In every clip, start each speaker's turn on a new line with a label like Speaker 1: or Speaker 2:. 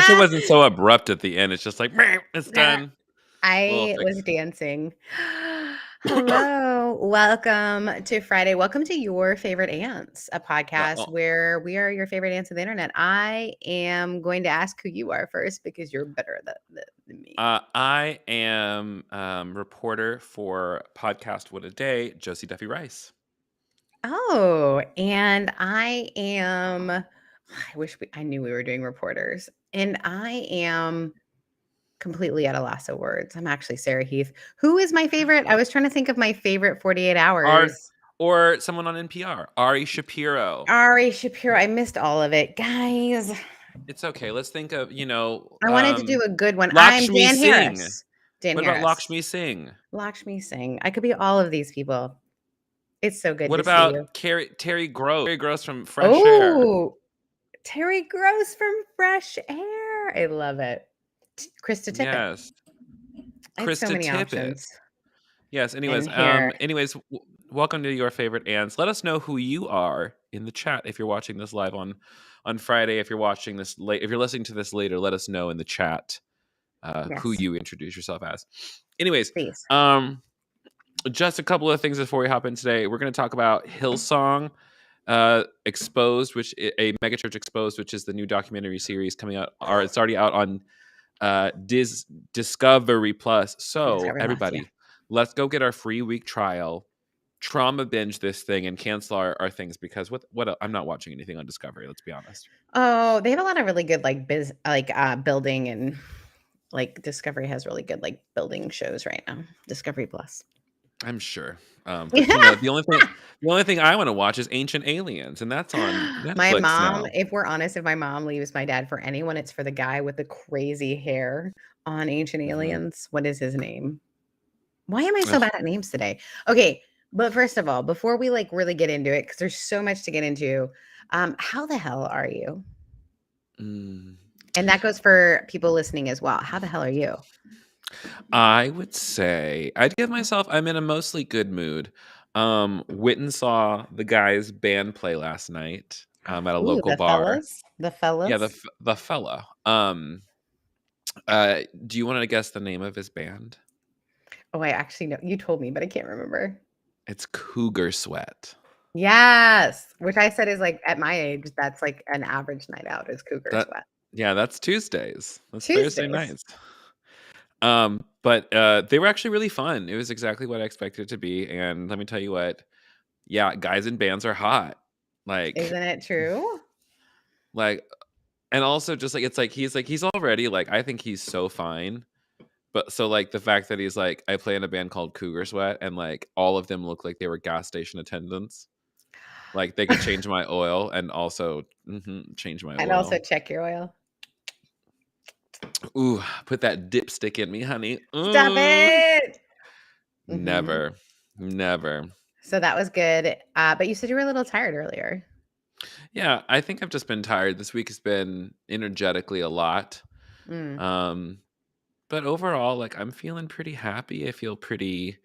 Speaker 1: wish it wasn't so abrupt at the end. It's just like, "Meh, it's done. We'll
Speaker 2: I
Speaker 1: fix
Speaker 2: was dancing. Hello, welcome to Friday. Welcome to Your Favorite Ants, a podcast
Speaker 1: oh,
Speaker 2: where we are your favorite ants of the internet. I am going to ask who you are first because you're better than me.
Speaker 1: I am reporter for podcast What a Day, Josie Duffy Rice.
Speaker 2: Oh, and I am. I wish I knew we were doing reporters, and I am completely at a loss of words. I'm actually Sarah Heath. Who is my favorite? I was trying to think of my favorite 48
Speaker 1: Ar-
Speaker 2: hours.
Speaker 1: or someone on NPR, Ari Shapiro.
Speaker 2: Ari Shapiro. I missed all of it. Guys,
Speaker 1: It's okay. Let's think of,
Speaker 2: I wanted to do a good one. I'm
Speaker 1: Lakshmi
Speaker 2: Dan
Speaker 1: Singh.
Speaker 2: Harris. Dan
Speaker 1: What about
Speaker 2: Harris.
Speaker 1: Lakshmi Singh?
Speaker 2: Lakshmi Singh. I could be all of these people. It's so good
Speaker 1: What
Speaker 2: to see you.
Speaker 1: about Terry Gross? Terry Gross from Fresh Air.
Speaker 2: Oh, Terry Gross from Fresh Air. I love it. Krista Tippett.
Speaker 1: Yes.
Speaker 2: I have so
Speaker 1: Krista
Speaker 2: many
Speaker 1: Tippett.
Speaker 2: options.
Speaker 1: Yes.
Speaker 2: And here,
Speaker 1: Welcome to Your Favorite Ants. Let us know who you are in the chat if you're watching this live on Friday. If you're watching this late, if you're listening to this later, let us know in the chat who
Speaker 2: yes,
Speaker 1: you introduce yourself as. Anyways,
Speaker 2: please.
Speaker 1: just a couple of things before we hop in today. We're going to talk about Hillsong Exposed, which a megachurch exposed, which is the new documentary series coming out. Or it's already out on Discovery Plus. So
Speaker 2: Discovery Plus, yeah.
Speaker 1: everybody, let's go get our free week trial, trauma binge this thing, and cancel our things because I'm not watching anything on Discovery. Let's be honest.
Speaker 2: Oh, they have a lot of really good building and Discovery has really good building shows right now. Discovery Plus.
Speaker 1: I'm sure. But the only thing I want to watch is Ancient Aliens, and that's on
Speaker 2: My
Speaker 1: Netflix
Speaker 2: mom,
Speaker 1: now.
Speaker 2: if we're honest, if my mom leaves my dad for anyone, it's for the guy with the crazy hair on Ancient Aliens. What is his name? Why am I so bad at names today? Okay, but first of all, before we really get into it, because there's so much to get into, how the hell are you? And that goes for people listening as well. How the hell are you?
Speaker 1: I would say I'd give myself. I'm in a mostly good mood. Went and saw the guys band play last night at a
Speaker 2: Ooh,
Speaker 1: local bar.
Speaker 2: the
Speaker 1: Yeah,
Speaker 2: fellas.
Speaker 1: the fella. Do you want to guess the name of his band?
Speaker 2: Oh, I actually know. You told me, but I can't remember.
Speaker 1: It's Cougar Sweat.
Speaker 2: Yes, which I said is at my age, that's an average night out is Cougar Sweat.
Speaker 1: Yeah, that's Tuesdays. That's Thursday
Speaker 2: Tuesdays.
Speaker 1: nights. But they were actually really fun. It was exactly what I expected it to be. And let me tell you what, yeah, guys in bands are hot.
Speaker 2: Isn't it true?
Speaker 1: And also just he's already I think he's so fine. But so the fact that he's I play in a band called Cougar Sweat and all of them look like they were gas station attendants. They could change my oil and also change my
Speaker 2: And
Speaker 1: oil.
Speaker 2: also check your oil.
Speaker 1: Ooh, put that dipstick in me, honey.
Speaker 2: Stop it.
Speaker 1: Never.
Speaker 2: So that was good. But you said you were a little tired earlier.
Speaker 1: Yeah, I think I've just been tired. This week has been energetically a lot. But overall, I'm feeling pretty happy. I feel pretty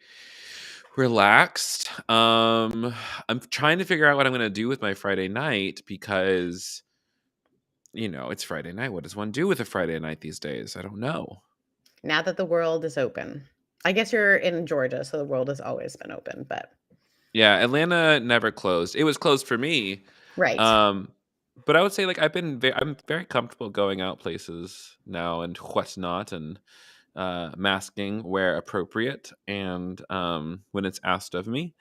Speaker 1: relaxed. I'm trying to figure out what I'm going to do with my Friday night because, it's Friday night. What does one do with a Friday night these days? I don't know.
Speaker 2: Now that the world is open. I guess you're in Georgia, so the world has always been open, but.
Speaker 1: Yeah, Atlanta never closed. It was closed for me.
Speaker 2: Right.
Speaker 1: But I would say I'm very comfortable going out places now and whatnot and masking where appropriate and when it's asked of me.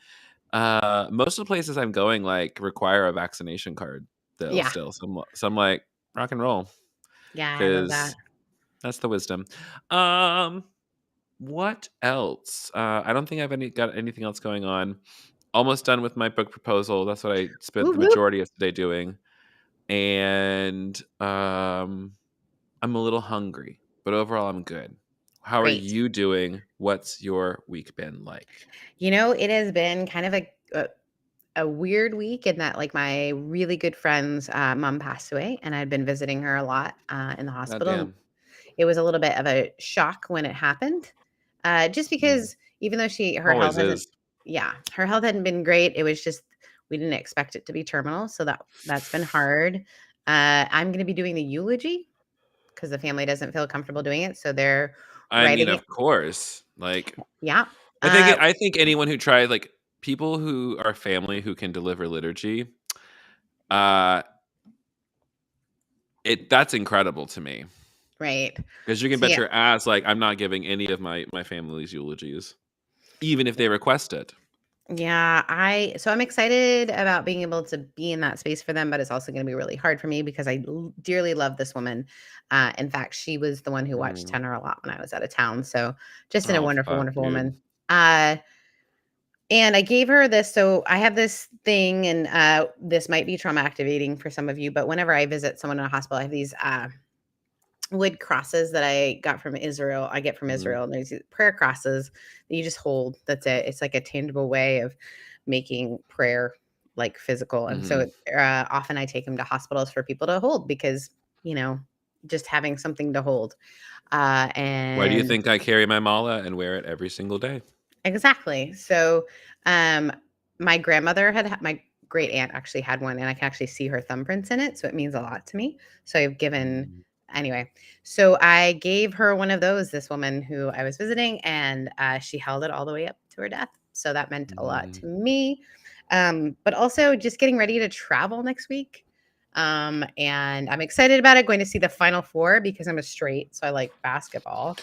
Speaker 1: Most of the places I'm going require a vaccination card though.
Speaker 2: Yeah.
Speaker 1: Still, so I'm like rock and roll.
Speaker 2: Yeah, I love that.
Speaker 1: That's the wisdom. What else? I don't think I've got anything else going on. Almost done with my book proposal. That's what I spent the majority of today doing. And I'm a little hungry, but overall I'm good. How are you doing? What's your week been like?
Speaker 2: It has been kind of a weird week in that my really good friend's mom passed away and I'd been visiting her a lot in the hospital. It was a little bit of a shock when it happened. Just because even though her health hadn't been great, it was just we didn't expect it to be terminal, so that's been hard. I'm going to be doing the eulogy because the family doesn't feel comfortable doing it, so they're
Speaker 1: I mean,
Speaker 2: writing it.
Speaker 1: of course. Like,
Speaker 2: Yeah.
Speaker 1: I think
Speaker 2: Uh,
Speaker 1: I think anyone who tried, like, people who are family who can deliver liturgy, uh, that's incredible to me.
Speaker 2: right.
Speaker 1: Because you can
Speaker 2: So,
Speaker 1: bet
Speaker 2: yeah.
Speaker 1: your ass, like, I'm not giving any of my family's eulogies, even if they request it.
Speaker 2: Yeah, I'm excited about being able to be in that space for them, but it's also gonna be really hard for me because dearly love this woman. In fact, she was the one who watched
Speaker 1: Mm.
Speaker 2: tenor a lot when I was out of town, so just in a
Speaker 1: Oh,
Speaker 2: wonderful,
Speaker 1: fuck,
Speaker 2: wonderful
Speaker 1: dude.
Speaker 2: woman. Uh, and I gave her this, so I have this thing, and, this might be trauma activating for some of you, but whenever I visit someone in a hospital, I have these, wood crosses that I get from
Speaker 1: Mhm,
Speaker 2: Israel, and there's these prayer crosses that you just hold. That's it. It's like a tangible way of making prayer like physical. And so
Speaker 1: mhm.
Speaker 2: often I take them to hospitals for people to hold because, you know, just having something to hold.
Speaker 1: Why do you
Speaker 2: And
Speaker 1: think I carry my mala and wear it every single day?
Speaker 2: Exactly. So, um, my grandmother my great aunt actually had one, and I can actually see her thumbprints in it, so it means a lot to me. So I've given
Speaker 1: Mm,
Speaker 2: anyway. So I gave her one of those. This woman who I was visiting, and she held it all the way up to her death. So that meant a lot
Speaker 1: mhm,
Speaker 2: to me. But also just getting ready to travel next week. And I'm excited about it. Going to see the Final Four because I'm a straight, so I like basketball.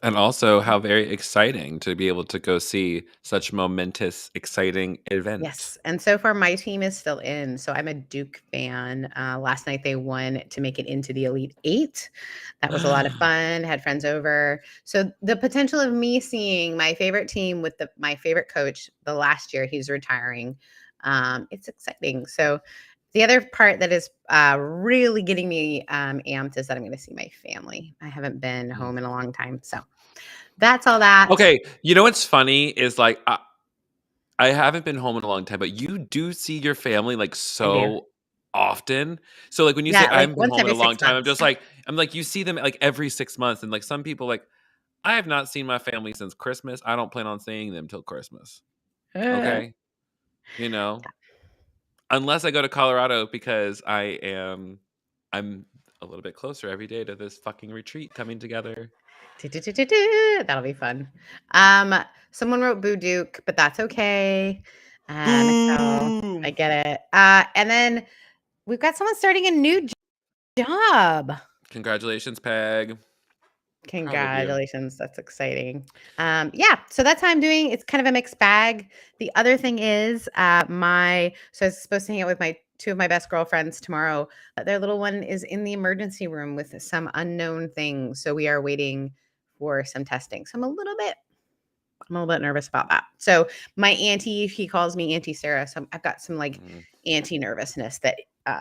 Speaker 1: and also how very exciting to be able to go see such momentous, exciting event.
Speaker 2: Yes, and so far my team is still in, so I'm a Duke fan. Last night they won to make it into the Elite 8. That was a lot of fun, had friends over. So the potential of me seeing my favorite team with my favorite coach the last year he's retiring, it's exciting. So the other part that is really getting me amped is that I'm going to see my family. I haven't been
Speaker 1: Mm.
Speaker 2: home in a long time, so that's all that.
Speaker 1: Okay, you know what's funny is, like, I haven't been home in a long time, but you do see your family, like,
Speaker 2: I do.
Speaker 1: so often. So, like, when you say,
Speaker 2: Yeah,
Speaker 1: "I
Speaker 2: like
Speaker 1: haven't been
Speaker 2: once
Speaker 1: home in
Speaker 2: every
Speaker 1: a long
Speaker 2: six
Speaker 1: time,"
Speaker 2: months.
Speaker 1: I'm like, you see them, like, every 6 months, and, like, some people, like, "I have not seen my family since Christmas. I don't plan on seeing them till Christmas." Okay? You know? Unless I go to Colorado because I'm a little bit closer every day to this fucking retreat coming together.
Speaker 2: That'll be fun. Um, Someone wrote Boo Duke, but that's okay. Michelle,
Speaker 1: Boo!
Speaker 2: I get it. And then we've got someone starting a new job.
Speaker 1: Congratulations, Peg. Proud of you.
Speaker 2: Congratulations. That's exciting. Yeah, so that's how I'm doing. It's kind of a mixed bag. The other thing is, so I was supposed to hang out with my two of my best girlfriends tomorrow. But their little one is in the emergency room with some unknown thing. So we are waiting for some testing. So I'm a little bit nervous about that. So my auntie, he calls me Auntie Sarah. So I've got some like
Speaker 1: Mhm,
Speaker 2: anti nervousness that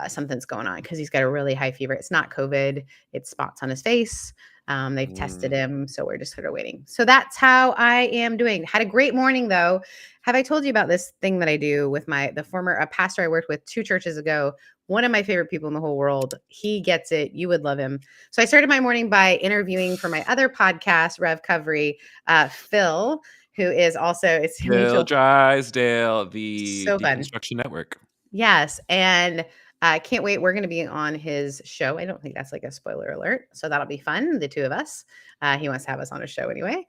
Speaker 2: something's going on because he's got a really high fever. It's not COVID, it's spots on his face. They've tested
Speaker 1: mm.
Speaker 2: him, so we're just sort of waiting. So that's how I am doing. Had a great morning though. Have I told you about this thing that I do with the former pastor I worked with 2 churches ago? One of my favorite people in the whole world. He gets it. You would love him. So I started my morning by interviewing for my other podcast, Rev Covery, Phil, who is also it's a
Speaker 1: Bill
Speaker 2: mutual
Speaker 1: Drysdale, the
Speaker 2: so fun.
Speaker 1: Deconstruction Network.
Speaker 2: Yes, and I can't wait. We're going to be on his show. I don't think that's like a spoiler alert, so that'll be fun. The two of us. He wants to have us on a show anyway.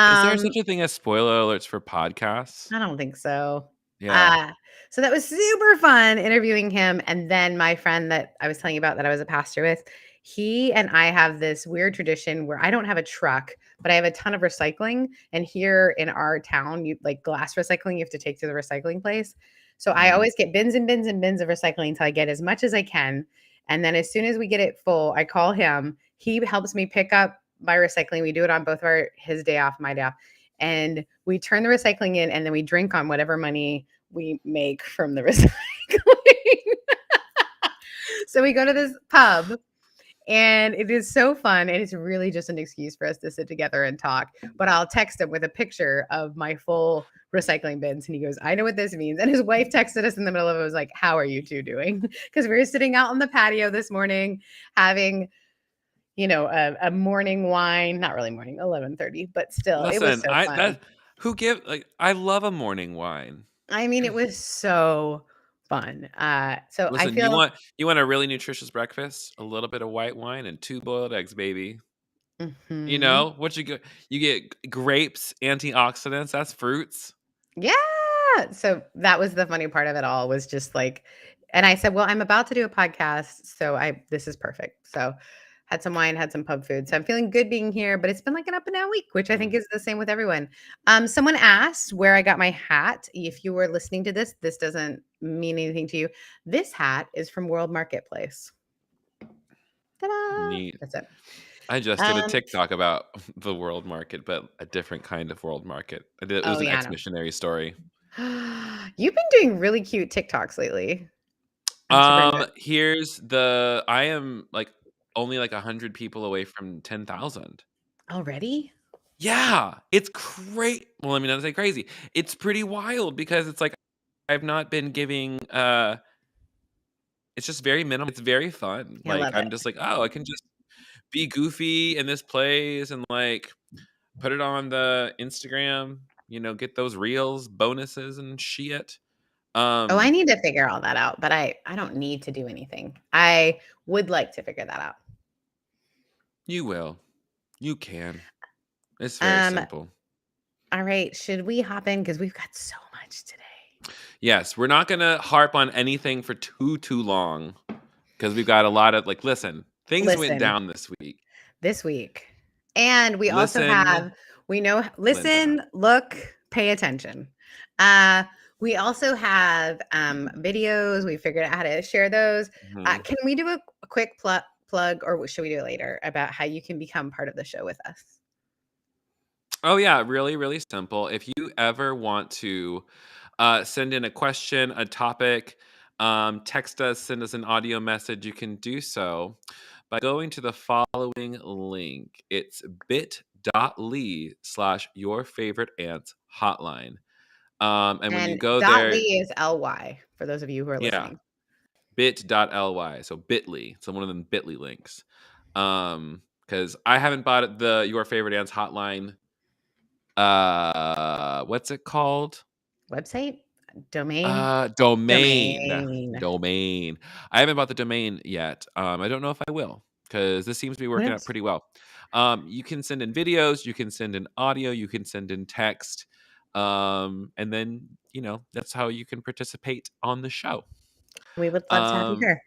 Speaker 1: Is there
Speaker 2: Um,
Speaker 1: such a thing as spoiler alerts for podcasts?
Speaker 2: I don't think so.
Speaker 1: Yeah.
Speaker 2: Uh, so that was super fun interviewing him. And then my friend that I was telling you about that I was a pastor with, he and I have this weird tradition where I don't have a truck, but I have a ton of recycling. And here in our town, you like glass recycling, you have to take to the recycling place. So I
Speaker 1: Mhm,
Speaker 2: always get bins and bins and bins of recycling until I get as much as I can. And then as soon as we get it full, I call him. He helps me pick up my recycling. We do it on both his day off, my day off, and we turn the recycling in and then we drink on whatever money we make from the recycling. So we go to this pub and it is so fun and it's really just an excuse for us to sit together and talk. But I'll text him with a picture of my full recycling bins and he goes, I know what this means. And his wife texted us in the middle of it, was like, how are you two doing? Because we were sitting out on the patio this morning having a morning wine, not really morning, 11:30, but still, it was
Speaker 1: listen,
Speaker 2: so
Speaker 1: I
Speaker 2: fun.
Speaker 1: that who give like, I love a morning wine.
Speaker 2: I mean, it was so fun. So I
Speaker 1: Listen,
Speaker 2: feel
Speaker 1: you want a really nutritious breakfast? A little bit of white wine and 2 boiled eggs, baby. You
Speaker 2: Mhm.
Speaker 1: know, what you get? You get grapes, antioxidants, that's fruits.
Speaker 2: Yeah. So that was the funny part of it all was just like and I said, "Well, I'm about to do a podcast, so I this is perfect." So had some wine, had some pub food. So I'm feeling good being here, but it's been like an up and down week, which I think
Speaker 1: Mm,
Speaker 2: is the same with everyone. Someone asked where I got my hat. If you were listening to this, this doesn't mean anything to you. This hat is from World Marketplace. Ta-da!
Speaker 1: neat.
Speaker 2: That's it.
Speaker 1: I just did a
Speaker 2: Um,
Speaker 1: TikTok about the world market, but a different kind of world market. It
Speaker 2: oh
Speaker 1: was an
Speaker 2: yeah,
Speaker 1: ex-missionary story.
Speaker 2: no. You've been doing really cute TikToks lately. I'm super into it.
Speaker 1: Here's the I am, like, only, like, 100 people away from 10,000.
Speaker 2: Already?
Speaker 1: Yeah, it's great. Well, I mean, I say crazy. It's pretty wild because it's like I've not been giving, it's just very minimal. It's very fun.
Speaker 2: I
Speaker 1: Like,
Speaker 2: love it.
Speaker 1: I'm just like, "Oh, I can just be goofy in this place and, like, put it on the Instagram, you know, get those reels, bonuses and shit."
Speaker 2: Oh, I
Speaker 1: Um,
Speaker 2: need to figure all that out, but I don't need to do anything. I would like to figure that out.
Speaker 1: you will. You can. It's very
Speaker 2: Um,
Speaker 1: simple.
Speaker 2: all right, should we hop in because we've got so much today.
Speaker 1: Yes, we're not gonna harp on anything for too long because we've got a lot of like, listen, things went
Speaker 2: Listen,
Speaker 1: down this week.
Speaker 2: this week. And we also
Speaker 1: Listen,
Speaker 2: have we know
Speaker 1: Linda.
Speaker 2: listen, look, pay attention. Uh we also have videos. We figured out how to share those.
Speaker 1: Mhm.
Speaker 2: Can we do a quick plug or should we do it later about how you can become part of the show with us?
Speaker 1: Oh yeah, really, really simple. If you ever want to send in a question, a topic, text us, send us an audio message, you can do so by going to the following link. It's bit.ly/your favorite aunt's hotline. And when you
Speaker 2: And
Speaker 1: go
Speaker 2: dot
Speaker 1: there,
Speaker 2: Lee is LY for those of you who are
Speaker 1: yeah,
Speaker 2: listening.
Speaker 1: bit.ly. So bit.ly. So one of them bit.ly links. Because I haven't bought the your favorite aunt's hotline. What's it called?
Speaker 2: Website? Domain?
Speaker 1: Domain.
Speaker 2: Domain.
Speaker 1: Domain. I haven't bought the domain yet. I don't know if I will because this seems to be
Speaker 2: Who
Speaker 1: working out
Speaker 2: knows?
Speaker 1: pretty well. You can send in videos, you can send in audio, you can send in text. And then, you know, that's how you can participate on the show.
Speaker 2: We would love to have you
Speaker 1: Um,
Speaker 2: here.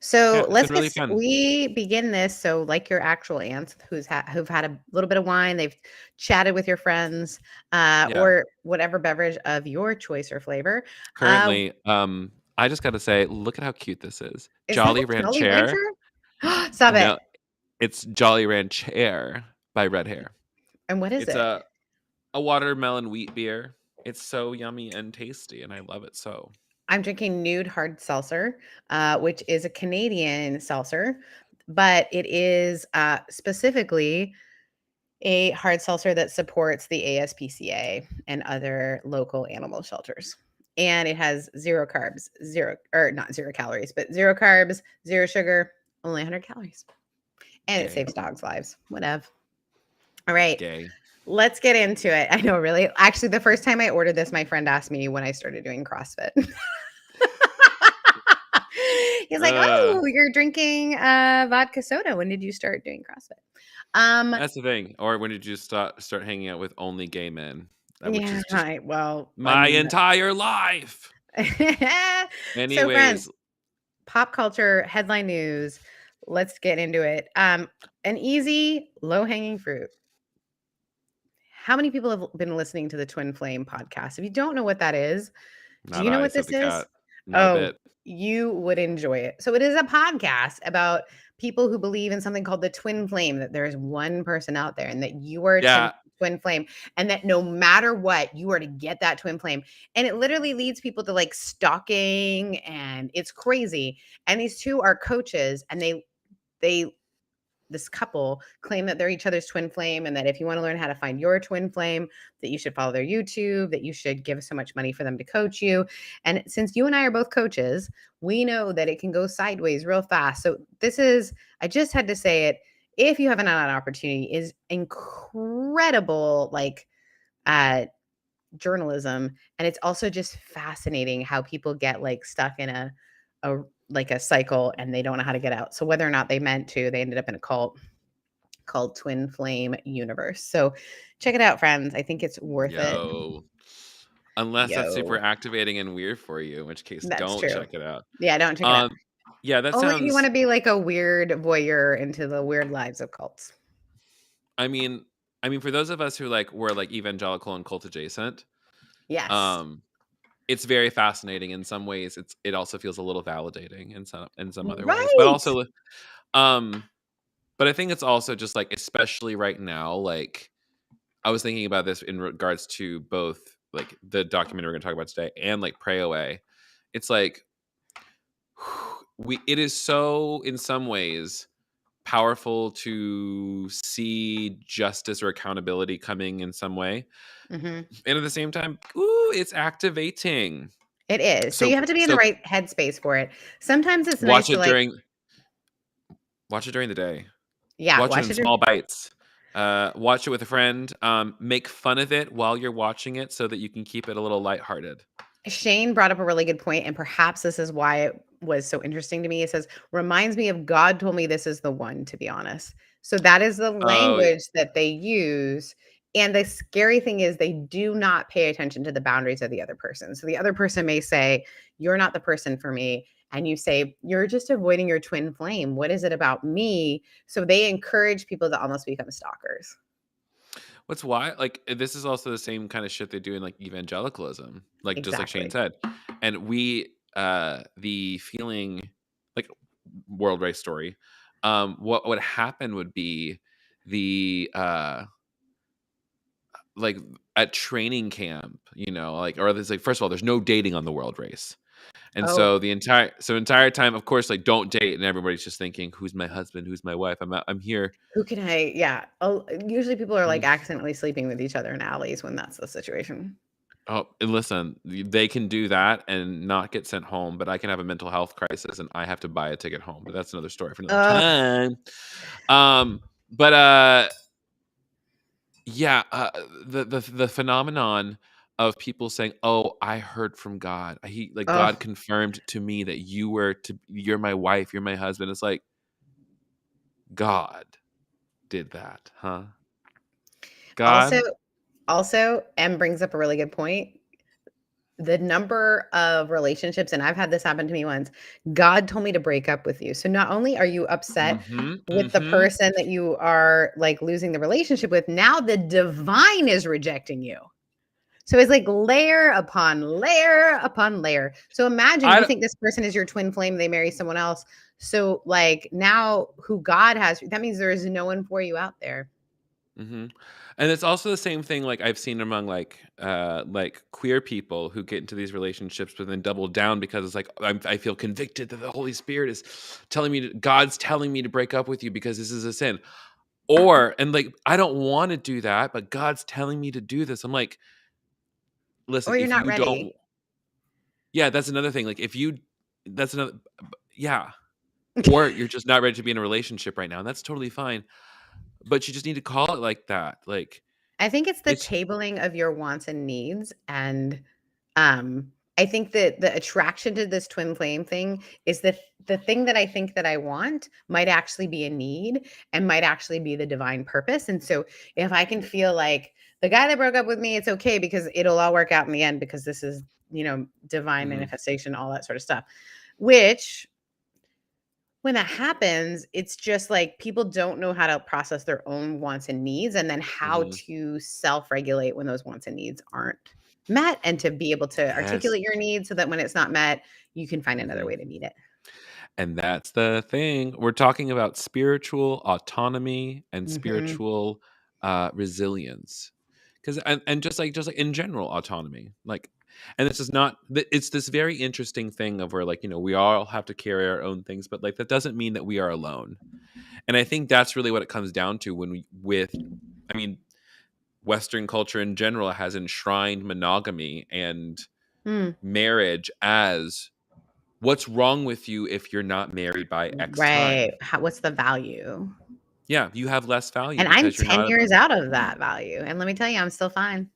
Speaker 2: So
Speaker 1: yeah, it's
Speaker 2: let's
Speaker 1: been
Speaker 2: get
Speaker 1: really fun.
Speaker 2: we begin this. So like your actual aunts who've had a little bit of wine, they've chatted with your friends,
Speaker 1: Yeah.
Speaker 2: or whatever beverage of your choice or flavor. Uh,
Speaker 1: Currently, I just gotta say, look at how cute this is.
Speaker 2: is that
Speaker 1: Jolly
Speaker 2: a Jolly
Speaker 1: Rancher.
Speaker 2: Rancher? Stop it.
Speaker 1: No, it's Jolly Rancher by Red Hair.
Speaker 2: And what is
Speaker 1: It's
Speaker 2: it?
Speaker 1: a watermelon wheat beer. It's so yummy and tasty, and I love it so.
Speaker 2: I'm drinking Nude Hard Seltzer, which is a Canadian seltzer, but it is specifically a hard seltzer that supports the ASPCA and other local animal shelters. And it has zero carbs, zero, or not zero calories, but zero carbs, zero sugar, only 100 calories. And it
Speaker 1: Gay.
Speaker 2: saves dogs' lives. Whatever. All right.
Speaker 1: Gay.
Speaker 2: Let's get into it. I know, really. Actually, the first time I ordered this, my friend asked me when I started doing CrossFit. He's like,
Speaker 1: Uh,
Speaker 2: "Oh, you're drinking vodka soda. When did you start doing CrossFit?"
Speaker 1: that's the thing. Or when did you start hanging out with only gay men? Which
Speaker 2: Yeah,
Speaker 1: is just
Speaker 2: well, I
Speaker 1: my
Speaker 2: mean,
Speaker 1: entire life.
Speaker 2: so friends,
Speaker 1: Anyways,
Speaker 2: pop culture headline news. Let's get into it. An easy, low-hanging fruit. How many people have been listening to the Twin Flame podcast? If you don't know what that is, do
Speaker 1: not
Speaker 2: you know
Speaker 1: I,
Speaker 2: what
Speaker 1: said
Speaker 2: this
Speaker 1: the
Speaker 2: is?
Speaker 1: cat. Not a
Speaker 2: Oh,
Speaker 1: bit.
Speaker 2: you would enjoy it. So it is a podcast about people who believe in something called the twin flame, that there is one person out there and that you are a
Speaker 1: Yeah.
Speaker 2: twin flame, and that no matter what, you are to get that twin flame. And it literally leads people to like stalking, and it's crazy. And these two are coaches, and they this couple claim that they're each other's twin flame, and that if you want to learn how to find your twin flame, that you should follow their YouTube, that you should give so much money for them to coach you. And since you and I are both coaches, we know that it can go sideways real fast. So this is, I just had to say it, if you haven't had an opportunity, is incredible, like uh journalism, and it's also just fascinating how people get like stuck in a like a cycle and they don't know how to get out. So whether or not they meant to, they ended up in a cult called Twin Flame Universe. So check it out, friends. I think it's worth it.
Speaker 1: Yo. Unless that's super
Speaker 2: Yo,
Speaker 1: activating and weird for you, in which case
Speaker 2: that's
Speaker 1: don't
Speaker 2: true.
Speaker 1: check it out.
Speaker 2: Yeah, don't check it out.
Speaker 1: Um, yeah, that
Speaker 2: Only if you want
Speaker 1: sounds
Speaker 2: to be like a weird voyeur into the weird lives of cults.
Speaker 1: I mean for those of us who, like, were, like, evangelical and cult adjacent,
Speaker 2: Yes.
Speaker 1: um, it's very fascinating in some ways. It also feels a little validating in some other ways, but
Speaker 2: Right.
Speaker 1: also, um but I think it's also just, like, especially right now, like, I was thinking about this in regards to both, like, the documentary we're gonna talk about today and, like, Pray Away. It's like, it is so, in some ways, powerful to see justice or accountability coming in some way,
Speaker 2: Mhm.
Speaker 1: and at the same time, ooh, it's activating.
Speaker 2: It is. So
Speaker 1: So
Speaker 2: you have to be in the
Speaker 1: so
Speaker 2: right headspace for it. Sometimes it's
Speaker 1: watch
Speaker 2: nice to
Speaker 1: it
Speaker 2: like,
Speaker 1: during watch it during the day.
Speaker 2: yeah,
Speaker 1: Watch it
Speaker 2: watch
Speaker 1: in
Speaker 2: it.
Speaker 1: small bites. Watch it with a friend. Make fun of it while you're watching it so that you can keep it a little lighthearted.
Speaker 2: Shane brought up a really good point, and perhaps this is why it was so interesting to me. It says, reminds me of God told me this is the one, to be honest. So that is the
Speaker 1: Oh,
Speaker 2: language that they use. And the scary thing is, they do not pay attention to the boundaries of the other person. So the other person may say, you're not the person for me. And you say, you're just avoiding your twin flame. What is it about me? So they encourage people to almost become stalkers.
Speaker 1: what's why? Like, this is also the same kind of shit they do in, like, evangelicalism, like, just like Shane
Speaker 2: Exactly.
Speaker 1: said. And the feeling, like, world race story. What would happen would be the like, at training camp, like, or there's like, first of all, there's no dating on the world race. And
Speaker 2: Oh,
Speaker 1: so entire time, of course, like, don't date, and everybody's just thinking, who's my husband, who's my wife, I'm here.
Speaker 2: who can I yeah. Oh, usually people are, like,
Speaker 1: Mhm.
Speaker 2: accidentally sleeping with each other in alleys when that's the situation.
Speaker 1: Oh, and listen, they can do that and not get sent home, but I can have a mental health crisis and I have to buy a ticket home, but that's another story for another
Speaker 2: Ugh.
Speaker 1: time. But yeah, the phenomenon of people saying, "Oh, I heard from God. God
Speaker 2: Ugh.
Speaker 1: confirmed to me that you're my wife, you're my husband." It's like, God did that, huh?
Speaker 2: Also
Speaker 1: God?
Speaker 2: also, M brings up a really good point. The number of relationships, and I've had this happen to me once, God told me to break up with you. So not only are you upset
Speaker 1: Mhm,
Speaker 2: with the
Speaker 1: mhm.
Speaker 2: person that you are, like, losing the relationship with, now the divine is rejecting you. So it's like layer upon layer upon layer. So imagine
Speaker 1: I
Speaker 2: you
Speaker 1: don't
Speaker 2: think this person is your twin flame, they marry someone else. So like now who God has, that means there is no one for you out there.
Speaker 1: Mhm. And it's also the same thing, like, I've seen among, like, queer people who get into these relationships but then double down because it's like, I feel convicted that the Holy Spirit is telling me God's telling me to break up with you because this is a sin. Like, I don't wanna do that, but God's telling me to do this. I'm like, "Listen,
Speaker 2: Or you're
Speaker 1: if
Speaker 2: not
Speaker 1: you don't."
Speaker 2: ready.
Speaker 1: Yeah, that's another thing, like, if you that's another yeah. Or you're just not ready to be in a relationship right now, and that's totally fine, but you just need to call it like that, like,
Speaker 2: I think it's the
Speaker 1: it's
Speaker 2: tabling of your wants and needs, and, I think that the attraction to this twin flame thing is the thing that I think that I want might actually be a need and might actually be the divine purpose, and so if I can feel like the guy that broke up with me, it's okay because it'll all work out in the end because this is, divine
Speaker 1: Mhm,
Speaker 2: manifestation, all that sort of stuff, which when that happens, it's just like people don't know how to process their own wants and needs and then how
Speaker 1: mhm.
Speaker 2: to self-regulate when those wants and needs aren't met and to be able to
Speaker 1: Yes.
Speaker 2: articulate your needs so that when it's not met, you can find another
Speaker 1: Mhm.
Speaker 2: way to meet it.
Speaker 1: And that's the thing. We're talking about spiritual autonomy and
Speaker 2: Mhm.
Speaker 1: spiritual, resilience. 'Cause and just like in general autonomy, like, and this is not it's this very interesting thing of where, like, we all have to carry our own things, but, like, that doesn't mean that we are alone. And I think that's really what it comes down to when we with I mean, Western culture in general has enshrined monogamy and
Speaker 2: Mm,
Speaker 1: marriage as, what's wrong with you if you're not married by X
Speaker 2: right.
Speaker 1: time?
Speaker 2: What's the value?
Speaker 1: Yeah, you have less value
Speaker 2: And I'm
Speaker 1: because you're
Speaker 2: 10
Speaker 1: not
Speaker 2: years out of that value. And let me tell you, I'm still fine.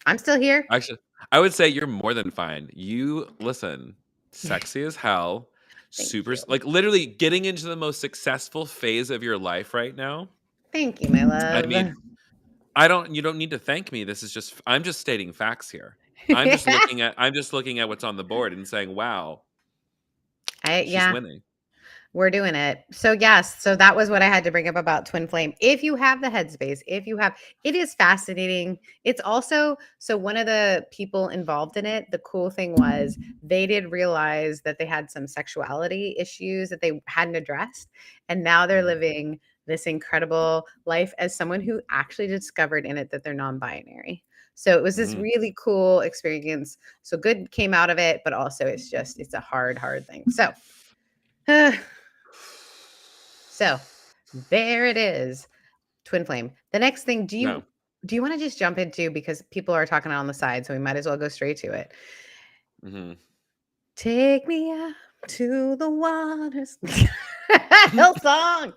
Speaker 2: I'm still here.
Speaker 1: Actually, I would say you're more than fine. You listen, sexy as hell,
Speaker 2: Thank
Speaker 1: super
Speaker 2: you.
Speaker 1: like literally getting into the most successful phase of your life right now.
Speaker 2: Thank you, my
Speaker 1: I
Speaker 2: love.
Speaker 1: mean, you don't need to thank me. This is just I'm just stating facts here. I'm just looking at what's on the board and saying, "Wow, she's
Speaker 2: Yeah.
Speaker 1: winning."
Speaker 2: We're doing it. So yes, so that was what I had to bring up about twin flame. If you have the headspace, if you have, it is fascinating. It's also, so one of the people involved in it, the cool thing was they did realize that they had some sexuality issues that they hadn't addressed, and now they're
Speaker 1: Mhm,
Speaker 2: living this incredible life as someone who actually discovered in it that they're non-binary. So it was this
Speaker 1: mhm.
Speaker 2: really cool experience. So good came out of it, but also it's a hard thing. So so there it is, twin flame. The next thing,
Speaker 1: No.
Speaker 2: do you want to just jump into, because people are talking on the side, so we might as well go straight to it.
Speaker 1: Mhm.
Speaker 2: Take me out to the waters. Hillsong.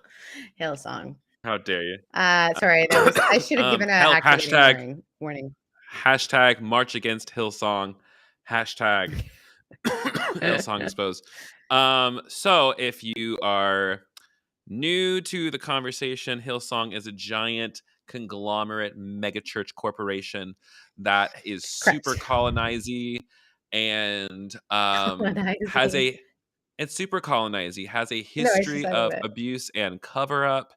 Speaker 2: Hillsong.
Speaker 1: How dare you?
Speaker 2: Sorry, that was I should have given an
Speaker 1: Hell,
Speaker 2: activating warning.
Speaker 1: hashtag March Against Hillsong, hashtag Hillsong exposed. So if you are new to the conversation, Hillsong is a giant conglomerate megachurch corporation that is super
Speaker 2: Correct.
Speaker 1: colonizing and has
Speaker 2: Colonizing.
Speaker 1: a it's super colonizing, has a
Speaker 2: No, it's just
Speaker 1: history
Speaker 2: I love
Speaker 1: of
Speaker 2: it.
Speaker 1: abuse and cover up.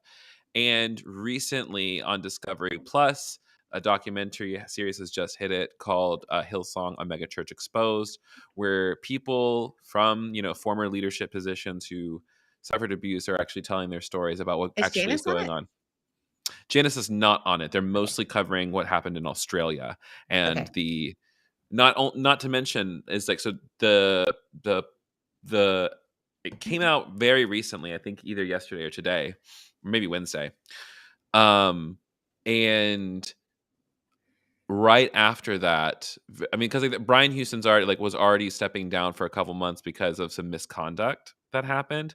Speaker 1: And recently on Discovery Plus, a documentary series has just hit it called Hillsong: A Megachurch Exposed, where people from former leadership positions who suffered abuse are actually telling their stories about what
Speaker 2: Is
Speaker 1: actually is
Speaker 2: Janice on
Speaker 1: going
Speaker 2: it?
Speaker 1: on. Janice is not on it. They're
Speaker 2: Okay.
Speaker 1: mostly covering what happened in Australia and
Speaker 2: Okay.
Speaker 1: the not to mention is like so the the it came out very recently. I think either yesterday or today, or maybe Wednesday. Um, and right after that, I mean, because like, Brian Houston's already was already stepping down for a couple months because of some misconduct that happened,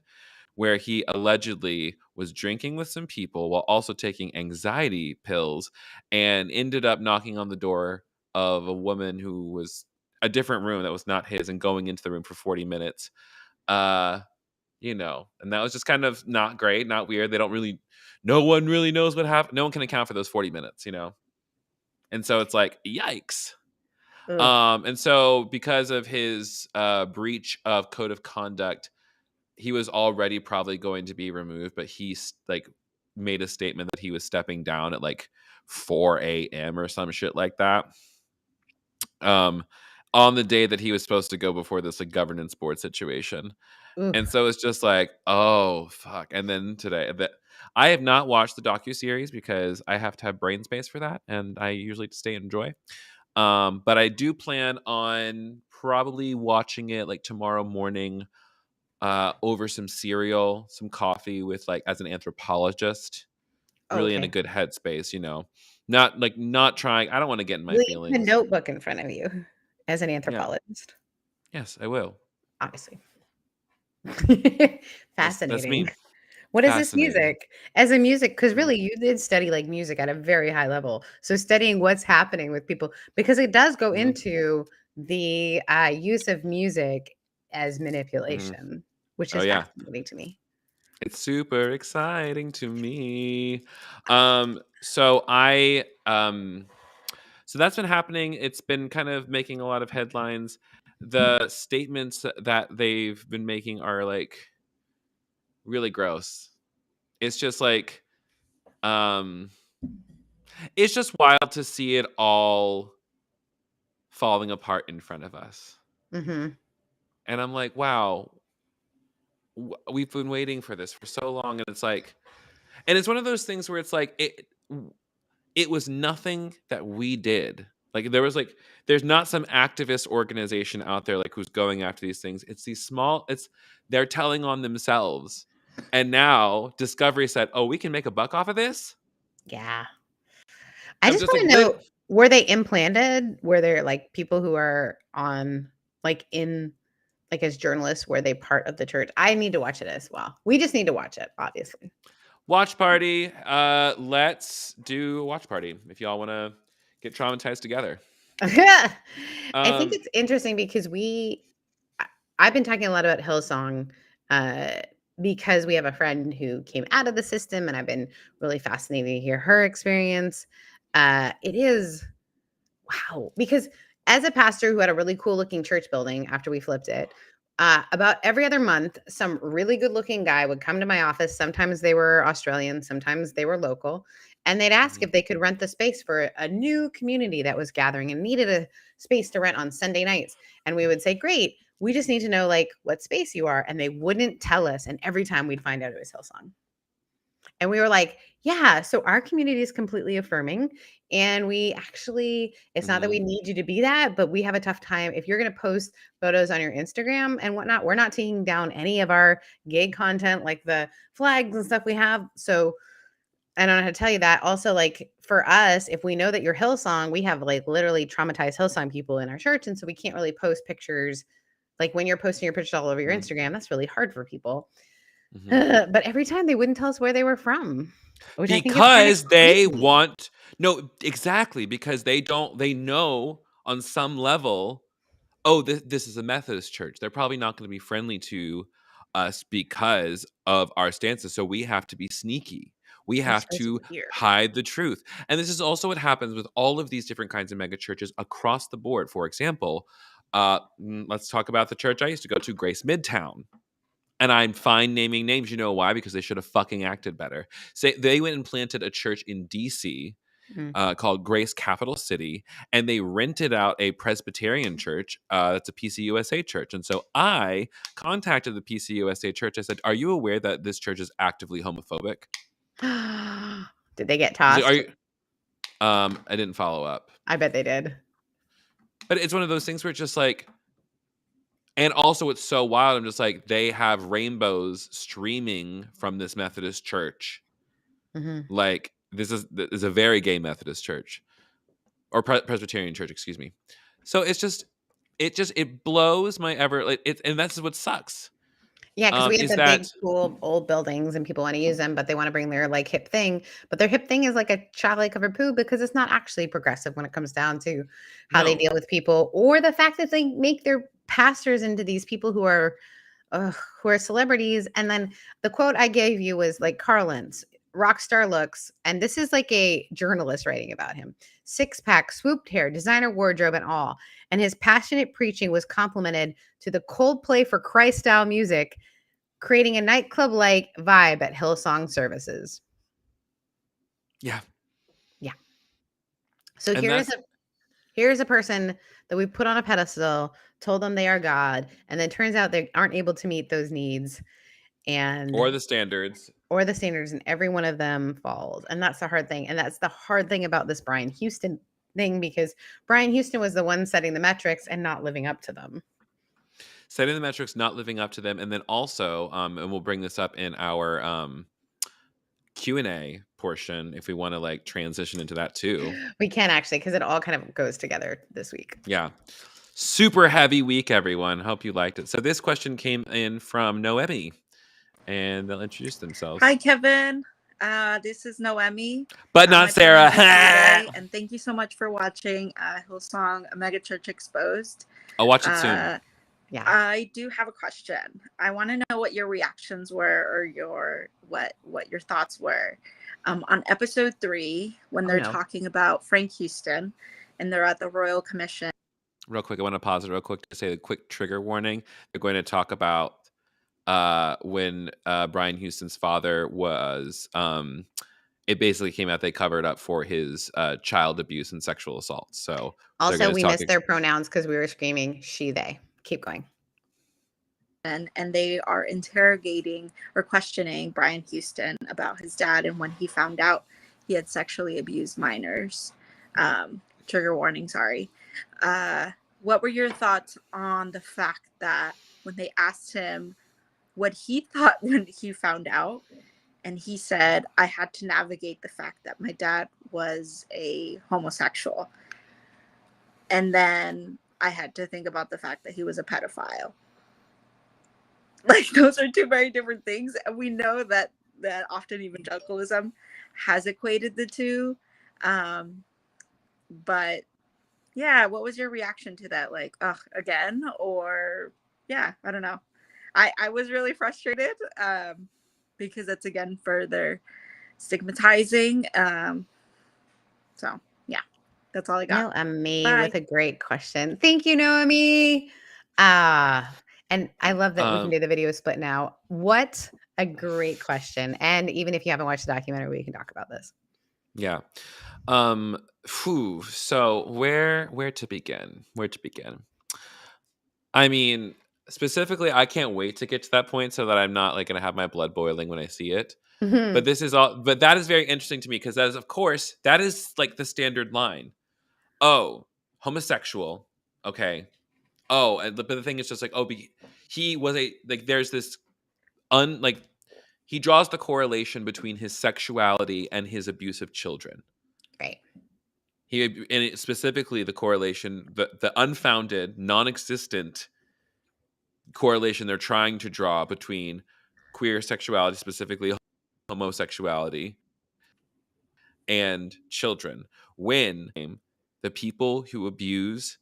Speaker 1: where he allegedly was drinking with some people while also taking anxiety pills, and ended up knocking on the door of a woman who was a different room that was not his, and going into the room for 40 minutes. Uh, and that was just kind of not great, not weird. No one really knows what happened. No one can account for those 40 minutes. And so it's like, yikes.
Speaker 2: Ugh.
Speaker 1: And so because of his breach of code of conduct, he was already probably going to be removed, but like made a statement that he was stepping down at like 4 a.m. or some shit like that. Um, on the day that he was supposed to go before this like governance board situation. And
Speaker 2: Oof.
Speaker 1: so it's just like, oh fuck. And then today that I have not watched the docu-series because I have to have brain space for that, and I usually stay and enjoy. But I do plan on probably watching it like tomorrow morning, over some cereal, some coffee with like as an anthropologist, really in a
Speaker 2: Okay.
Speaker 1: good headspace. Not trying. I don't want to get in my
Speaker 2: Leave the
Speaker 1: feelings.
Speaker 2: notebook in front of you as an
Speaker 1: Yeah.
Speaker 2: anthropologist,
Speaker 1: Yes, I will.
Speaker 2: obviously.
Speaker 1: That's me.
Speaker 2: Fascinating. What is this
Speaker 1: Fascinating.
Speaker 2: music? As a music, because
Speaker 1: Mhm,
Speaker 2: really you did study like music at a very high level. So studying what's happening with people, because it does go
Speaker 1: mhm,
Speaker 2: into the use of music as
Speaker 1: mhm.
Speaker 2: manipulation, which
Speaker 1: Oh
Speaker 2: is
Speaker 1: yeah.
Speaker 2: fascinating to me.
Speaker 1: It's super exciting to me. So that's been happening. It's been kind of making a lot of headlines. The statements that they've been making are like really gross. It's just like um it's just wild to see it all falling apart in front of us.
Speaker 2: Hmm.
Speaker 1: And I'm like, wow, we've been waiting for this for so long, and it's one of those things where it's like it was nothing that we did. Like there's not some activist organization out there like who's going after these things. They're telling on themselves. And now Discovery said, "Oh, we can make a buck off of this."
Speaker 2: Yeah. I
Speaker 1: I'm
Speaker 2: just
Speaker 1: just
Speaker 2: want
Speaker 1: like
Speaker 2: to know, were they implanted? Were there like people who are on like in like as journalists, were they part of the church? I need to watch it as well. We just need to watch it, obviously.
Speaker 1: watch party. Let's do a watch party if y'all want to get traumatized together.
Speaker 2: I think
Speaker 1: Um,
Speaker 2: it's interesting because I've been talking a lot about Hillsong, uh, because we have a friend who came out of the system, and I've been really fascinated to hear her experience. It is wow, because as a pastor who had a really cool looking church building after we flipped it, about every other month, some really good looking guy would come to my office. Sometimes they were Australian, sometimes they were local, and they'd ask
Speaker 1: mhm,
Speaker 2: if they could rent the space for a new community that was gathering and needed a space to rent on Sunday nights. And we would say, "Great, we just need to know like what space you are." And they wouldn't tell us. And every time we'd find out it was Hillsong. And we were like, yeah, so our community is completely affirming. And we actually, it's not that we
Speaker 1: mhm,
Speaker 2: need you to be that, but we have a tough time. If you're going to post photos on your Instagram and whatnot, we're not taking down any of our gay content, like the flags and stuff we have. So I don't know how to tell you that. Also, like for us, if we know that you're Hillsong, we have like literally traumatized Hillsong people in our church. And so we can't really post pictures. Like when you're posting your pictures all over your
Speaker 1: mhm,
Speaker 2: Instagram, that's really hard for people.
Speaker 1: mhm.
Speaker 2: But every time they wouldn't tell us where they were from, which I think is kinda
Speaker 1: Because they
Speaker 2: crazy.
Speaker 1: want no, exactly, because they know on some level, "Oh, this is a Methodist church. They're probably not gonna be friendly to us because of our stances, so we have to be sneaky. We
Speaker 2: Which
Speaker 1: have
Speaker 2: is
Speaker 1: to
Speaker 2: weird.
Speaker 1: hide the truth." And this is also what happens with all of these different kinds of mega churches across the board. For example, let's talk about the church I used to go to, Grace Midtown. And I'm fine naming names. You know why? Because they should have fucking acted better. Say they went and planted a church in DC
Speaker 2: Mm.
Speaker 1: called Grace Capital City, and they rented out a Presbyterian church. That's a PCUSA church. And so I contacted the PCUSA church. I said, "Are you aware that this church is actively homophobic?"
Speaker 2: Did they get
Speaker 1: He's like, "Are
Speaker 2: tossed?
Speaker 1: you?" I didn't follow up,
Speaker 2: I bet they did.
Speaker 1: but it's one of those things where it's just like, and also it's so wild. I'm just like, they have rainbows streaming from this Methodist church.
Speaker 2: Mhm.
Speaker 1: Like this is a very gay Methodist church or Presbyterian church, excuse me. So it blows my ever like it, and that's what sucks.
Speaker 2: Yeah, because we have
Speaker 1: Is
Speaker 2: the
Speaker 1: that
Speaker 2: big, cool old buildings and people wanna use them, but they wanna bring their, like, hip thing, but their hip thing is like a chocolate covered poo because it's not actually progressive when it comes down to how they
Speaker 1: no
Speaker 2: deal with people or the fact that they make their pastors into these people who are celebrities. And then the quote I gave you was like Carlin's rock star looks. And this is like a journalist writing about him: six pack, swooped hair, designer wardrobe, and all. And his passionate preaching was complemented to the Coldplay for Christ style music, creating a nightclub like vibe at Hillsong services.
Speaker 1: yeah,
Speaker 2: Yeah. So
Speaker 1: and that's
Speaker 2: here's a person that we put on a pedestal, told them they are God, and then turns out they aren't able to meet those needs.
Speaker 1: or
Speaker 2: And
Speaker 1: the standards.
Speaker 2: or the standards, and every one of them falls. And that's the hard thing. And that's the hard thing about this Brian Houston thing, because Brian Houston was the one setting the metrics and not living up to them.
Speaker 1: Setting the metrics, not living up to them, and then also, and we'll bring this up in our Q&A portion if we want to like transition into that too.
Speaker 2: We can actually, because it all kind of goes together this week.
Speaker 1: Yeah. Super heavy week, everyone. Hope you liked it. So this question came in from Noemi, and they'll introduce
Speaker 3: Hi,
Speaker 1: themselves.
Speaker 3: Kevin. This is Noemi.
Speaker 1: But not
Speaker 3: My pronouns are she,
Speaker 1: Sarah.
Speaker 3: they. And thank you so much for watching Hillsong Mega Church Exposed.
Speaker 1: I'll watch it soon.
Speaker 3: Uh,
Speaker 2: Yeah.
Speaker 3: I do have a question. I want to know what your reactions were, or what your thoughts were on episode 3 when
Speaker 2: Oh
Speaker 3: they're
Speaker 2: no.
Speaker 3: talking about Frank Houston and they're at the Royal Commission.
Speaker 1: Real quick, I want to pause it real quick to say a quick trigger warning. They're going to talk about when Brian Houston's father was it basically came out they covered up for his child abuse and sexual assault. So they're
Speaker 2: Also,
Speaker 1: going to
Speaker 2: we
Speaker 1: talk
Speaker 2: missed their pronouns because we were screaming she, they. Keep going.
Speaker 3: And they are interrogating or questioning Brian Houston about his dad and when he found out he had sexually abused minors. Trigger warning, sorry. What were your thoughts on the fact that when they asked him what he thought when he found out, and he said, I had to navigate the fact that my dad was a homosexual. And then I had to think about the fact that he was a pedophile. Like, those are two very different things. And we know that often evangelicalism has equated the two. But yeah, what was your reaction to that? Like, ugh, again? Or yeah, I don't know. I was really frustrated because it's again further stigmatizing. So yeah, that's all I got.
Speaker 2: Naomi
Speaker 3: Bye.
Speaker 2: with a great question. Thank you, Naomi. And I love that we can
Speaker 1: Um,
Speaker 2: do the video split now. What a great question. And even if you haven't watched the documentary, we can talk about this.
Speaker 1: yeah. So where to begin? Where to begin? I mean, specifically, I can't wait to get to that point so that I'm not like gonna have my blood boiling when I see it. But
Speaker 2: Mhm.
Speaker 1: this is all. But that is very interesting to me because that is, of course, that is like the standard line. Oh, homosexual. Okay. Oh, but the thing is just like, he was a like. There's this like he draws the correlation between his sexuality and his abuse of children.
Speaker 2: Right.
Speaker 1: Specifically the correlation, the unfounded, non-existent correlation they're trying to draw between queer sexuality, specifically homosexuality, and children. When the people who abuse,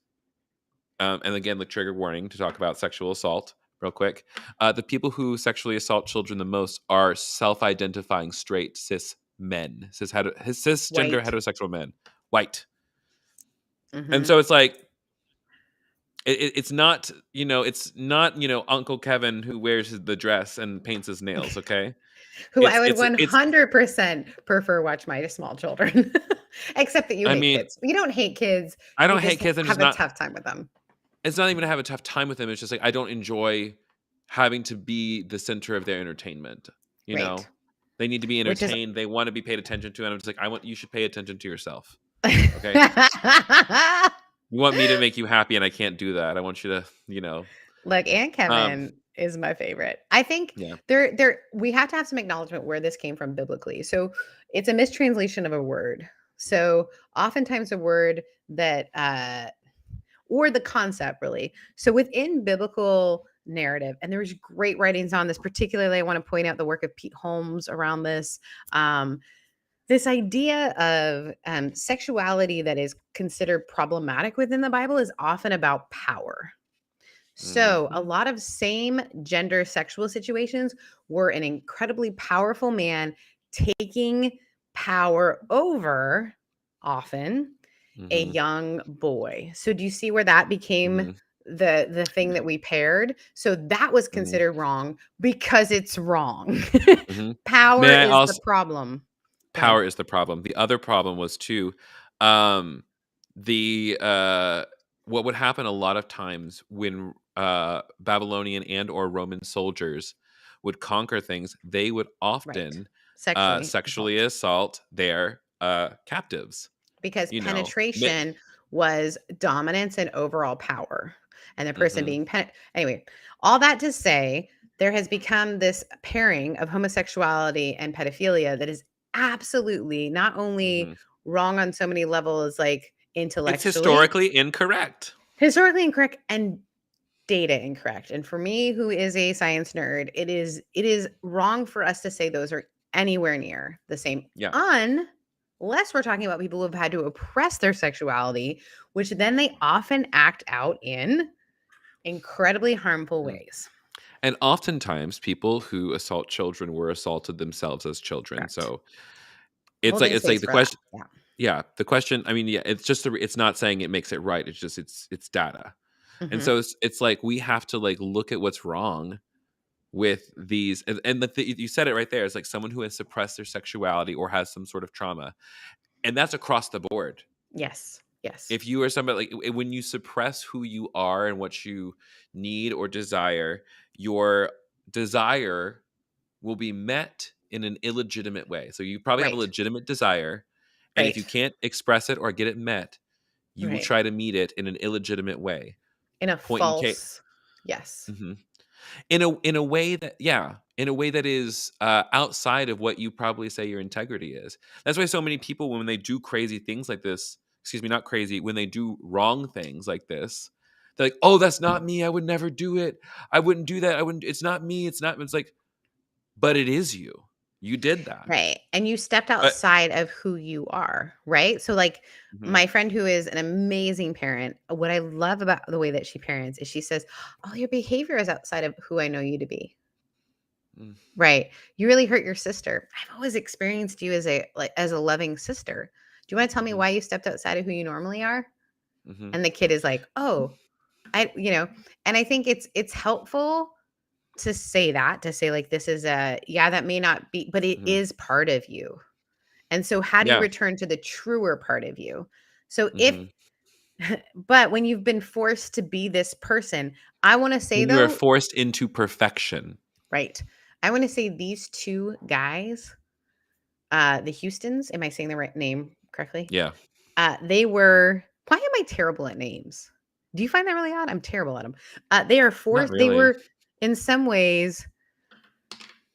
Speaker 1: and again, the trigger warning to talk about sexual assault real quick, the people who sexually assault children the most are self-identifying straight cis men, cisgender
Speaker 2: White.
Speaker 1: heterosexual men, white. And
Speaker 2: Hmm.
Speaker 1: so it's like, it's not, it's not, Uncle Kevin who wears the dress and paints his nails. Okay,
Speaker 2: Who I would
Speaker 1: it's.
Speaker 2: 100% prefer watch my small children. Except that you
Speaker 1: I
Speaker 2: hate
Speaker 1: mean,
Speaker 2: kids. You don't hate kids.
Speaker 1: I
Speaker 2: You
Speaker 1: don't
Speaker 2: just
Speaker 1: hate kids. I'm just
Speaker 2: have a
Speaker 1: not.
Speaker 2: tough time with them.
Speaker 1: It's not even to have a tough time with them. It's just like I don't enjoy having to be the center of their entertainment. You
Speaker 2: Right.
Speaker 1: know, they need to be
Speaker 2: Which is
Speaker 1: entertained. They want to be paid attention to, and I'm just like, you should pay attention to yourself. Okay, you want me to make you happy, and I can't do that. I want you to,
Speaker 2: Look, Aunt
Speaker 1: um,
Speaker 2: Kevin is my favorite. I think
Speaker 1: yeah.
Speaker 2: we have to have some acknowledgement where this came from biblically. So it's a mistranslation of a word. So oftentimes a word that or the concept really. So within biblical narrative, and there's great writings on this, particularly I want to point out the work of Pete Holmes around this. This idea of sexuality that is considered problematic within the Bible is often about power. So, a
Speaker 1: Hmm.
Speaker 2: lot of same gender sexual situations were an incredibly powerful man taking power over often a
Speaker 1: Hmm.
Speaker 2: young boy. So, do you see where that became
Speaker 1: Hmm.
Speaker 2: the thing that we paired? So that was
Speaker 1: Hmm.
Speaker 2: considered wrong because it's wrong.
Speaker 1: Hmm.
Speaker 2: Power
Speaker 1: May I
Speaker 2: is the
Speaker 1: also?
Speaker 2: problem. Go ahead.
Speaker 1: Power is the problem. The other problem was too, um, the what would happen a lot of times when Babylonian and or Roman soldiers would conquer things, they would
Speaker 2: Right.
Speaker 1: often
Speaker 2: Sexually
Speaker 1: sexually
Speaker 2: assault.
Speaker 1: assault their captives.
Speaker 2: Because
Speaker 1: You know, Ma-
Speaker 2: penetration was dominance and overall power, and the person
Speaker 1: mhm,
Speaker 2: being anyway, all that to say, there has become this pairing of homosexuality and pedophilia that is absolutely not only
Speaker 1: mhm.
Speaker 2: wrong on so many levels, like
Speaker 1: It's
Speaker 2: intellectually,
Speaker 1: historically incorrect.
Speaker 2: historically incorrect, and data incorrect. And for me, who is a science nerd, it is wrong for us to say those are anywhere near the same.
Speaker 1: Yeah.
Speaker 2: Unless we're talking about people who have had to oppress their sexuality, which then they often act out in incredibly harmful
Speaker 1: Mhm.
Speaker 2: ways.
Speaker 1: And oftentimes, people who assault children were assaulted themselves as children.
Speaker 2: Correct.
Speaker 1: So it's like
Speaker 2: Holding
Speaker 1: it's like
Speaker 2: space
Speaker 1: the
Speaker 2: for that.
Speaker 1: question.
Speaker 2: Yeah.
Speaker 1: Yeah, the question, I mean, yeah, it's just it's not saying it makes it right. It's just it's data. And
Speaker 2: Hmm.
Speaker 1: so it's like we have to like look at what's wrong with these, and you said it right there. It's like someone who has suppressed their sexuality or has some sort of trauma. And that's across the board.
Speaker 2: Yes. Yes.
Speaker 1: If you are somebody like when you suppress who you are and what you need or desire, your desire will be met in an illegitimate way. So you probably have a
Speaker 2: Right.
Speaker 1: legitimate desire, and if you
Speaker 2: Right.
Speaker 1: can't express it or get it met, you will
Speaker 2: Right.
Speaker 1: try to meet it in an illegitimate way.
Speaker 2: In a
Speaker 1: Point in case.
Speaker 2: false. Yes.
Speaker 1: In a way that, yeah, in a way that is outside of what you probably say your integrity is. That's why so many people, when they do crazy things like this, excuse me, not crazy, when they do wrong things like this, they're like, oh, that's not me, I would never do it, I wouldn't do that, I wouldn't, it's not me, it's not, it's like, but it is you. You did that.
Speaker 2: Right. And you stepped
Speaker 1: But
Speaker 2: outside of who you are, right? So like
Speaker 1: mhm,
Speaker 2: my friend who is an amazing parent, what I love about the way that she parents is she says, "Oh, your behavior is outside of who I know you to be."
Speaker 1: mm,
Speaker 2: Right. You really hurt your sister. I've always experienced you as a loving sister. Do you want to tell me
Speaker 1: mhm,
Speaker 2: why you stepped outside of who you normally are?
Speaker 1: mhm,
Speaker 2: And the kid is like, "Oh, and I think it's helpful to say that, to say like this is a yeah, that may not be, but it
Speaker 1: mhm.
Speaker 2: is part of you. And so how do you
Speaker 1: Yeah.
Speaker 2: return to the truer part of you? So if
Speaker 1: Mhm.
Speaker 2: but when you've been forced to be this person, I want to say
Speaker 1: When you are
Speaker 2: though,
Speaker 1: forced into perfection.
Speaker 2: right. I want to say these two guys, the Houstons, am I saying the right name correctly?
Speaker 1: Yeah.
Speaker 2: They were why am I terrible at names? Do you find that really odd? I'm terrible at them. They are
Speaker 1: Not
Speaker 2: forced, they
Speaker 1: really.
Speaker 2: were in some ways.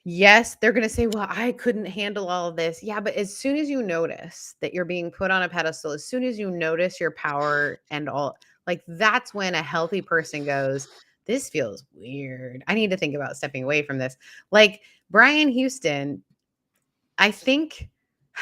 Speaker 2: Yes, they're gonna say, "Well, I couldn't handle all of this." Yeah, but as soon as you notice that you're being put on a pedestal, as soon as you notice your power and all, like that's when a healthy person goes, "This feels weird. I need to think about stepping away from this." Like Brian Houston, I think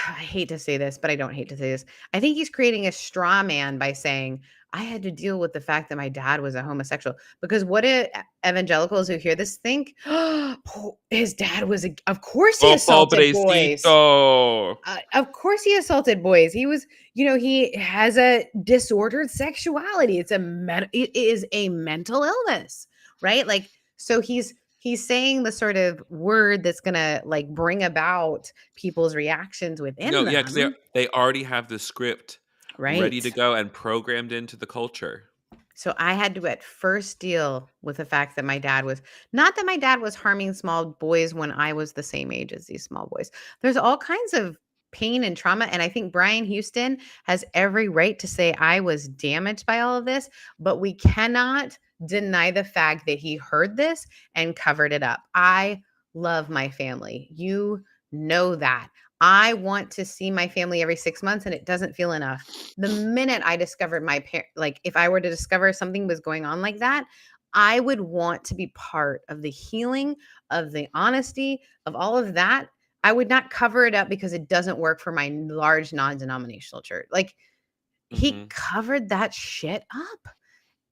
Speaker 2: I hate to say this, but I don't hate to say this. I think he's creating a straw man by saying, I had to deal with the fact that my dad was a homosexual. Because what do evangelicals who hear this think? Oh, his dad was, of course he
Speaker 1: Oh,
Speaker 2: assaulted boys.
Speaker 1: pobrecito.
Speaker 2: Of course he assaulted boys. He was, he has a disordered sexuality. It is a mental illness, right? Like, so he's saying the sort of word that's gonna like bring about people's reactions within
Speaker 1: No, yeah, because
Speaker 2: them,
Speaker 1: they already have the script ready to
Speaker 2: right?
Speaker 1: go and programmed into the culture.
Speaker 2: So I had to at first deal with the fact that my dad was not that my dad was harming small boys when I was the same age as these small boys. There's all kinds of pain and trauma. And I think Brian Houston has every right to say I was damaged by all of this, but we cannot deny the fact that he heard this and covered it up. I love my family. You know that. I want to see my family every 6 months and it doesn't feel enough. The minute I discovered like if I were to discover something was going on like that, I would want to be part of the healing, of the honesty, of all of that. I would not cover it up because it doesn't work for my large non-denominational church. Like he
Speaker 1: Mhm,
Speaker 2: covered that shit up.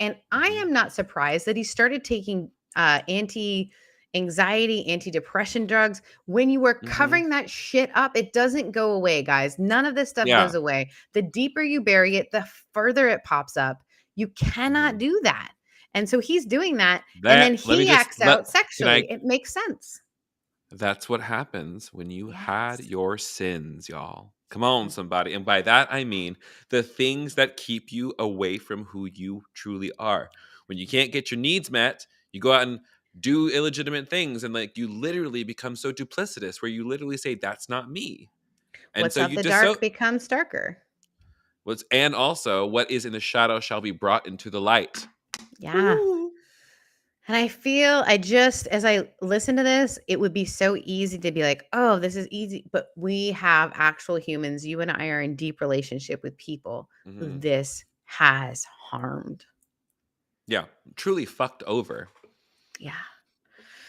Speaker 2: And I
Speaker 1: mhm,
Speaker 2: am not surprised that he started taking anti-anxiety, anti-depression drugs. When you are
Speaker 1: mhm.
Speaker 2: covering that shit up, it doesn't go away, guys. None of this stuff
Speaker 1: Yeah.
Speaker 2: goes away. The deeper you bury it, the further it pops up. You cannot
Speaker 1: Mhm.
Speaker 2: do that. And so he's doing that. And then
Speaker 1: That let me
Speaker 2: he
Speaker 1: just
Speaker 2: acts
Speaker 1: let
Speaker 2: out
Speaker 1: can I
Speaker 2: sexually. It makes sense.
Speaker 1: That's what happens when you had
Speaker 2: Yes.
Speaker 1: your sins, y'all. Come on, somebody. And by that, I mean the things that keep you away from who you truly are. When you can't get your needs met, you go out and do illegitimate things. And like you literally become so duplicitous where you literally say, that's not me. And
Speaker 2: What's
Speaker 1: so
Speaker 2: of
Speaker 1: you
Speaker 2: the
Speaker 1: just so
Speaker 2: dark becomes darker.
Speaker 1: what's and also what is in the shadow shall be brought into the light.
Speaker 2: Yeah.
Speaker 1: Ooh.
Speaker 2: And I feel as I listen to this, it would be so easy to be like, oh, this is easy. But we have actual humans. You and I are in deep relationship with people who
Speaker 1: Mhm.
Speaker 2: this has harmed.
Speaker 1: Yeah. Truly fucked over.
Speaker 2: Yeah.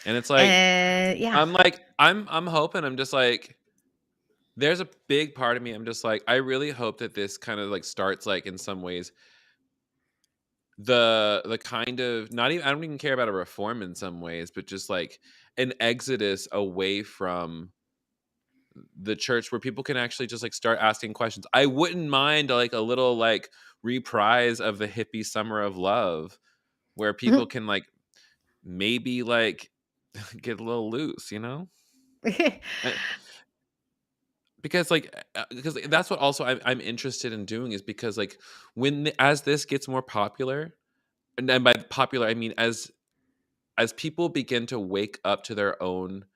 Speaker 1: And it's like,
Speaker 2: And yeah.
Speaker 1: I'm hoping, I'm just like, there's a big part of me, I'm just like, I really hope that this kind of like starts like in some ways the kind of not even I don't even care about a reform in some ways, but just like an exodus away from the church where people can actually just like start asking questions. I wouldn't mind like a little like reprise of the hippie summer of love where people can like maybe like get a little loose, you know? Uh, because like because that's what also I'm interested in doing is because like as this gets more popular, and then by popular I mean as people begin to wake up to their own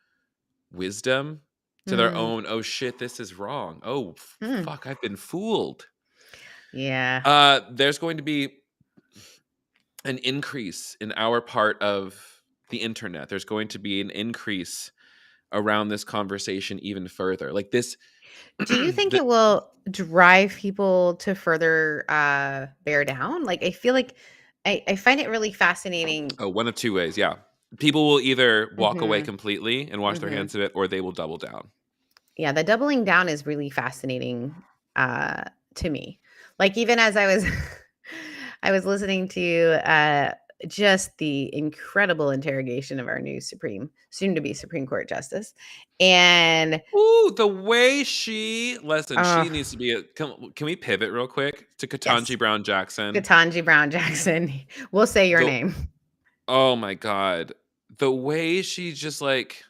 Speaker 1: wisdom, to their
Speaker 2: Mm,
Speaker 1: own, oh shit, this is wrong, oh
Speaker 2: mm.
Speaker 1: fuck, I've been fooled,
Speaker 2: Yeah.
Speaker 1: there's going to be an increase in our part of the internet. There's going to be an increase around this conversation even further, like this.
Speaker 2: Do you think
Speaker 1: the,
Speaker 2: it will drive people to further bear down? Like I feel like I find it really fascinating.
Speaker 1: oh, one of two ways, yeah. people will either walk away
Speaker 2: Mhm.
Speaker 1: completely and wash their
Speaker 2: Mhm.
Speaker 1: hands of it, or they will double down.
Speaker 2: Yeah, the doubling down is really fascinating, to me. Like, even as I was I was listening to, just the incredible interrogation of our new soon to be Supreme Court justice, and,
Speaker 1: Ooh, the way she listen,
Speaker 2: uh
Speaker 1: she needs to be a can we pivot real quick to
Speaker 2: yes,
Speaker 1: Ketanji Brown Jackson?
Speaker 2: Ketanji Brown Jackson, we'll say your
Speaker 1: The
Speaker 2: name.
Speaker 1: Oh my god. The way she's just like,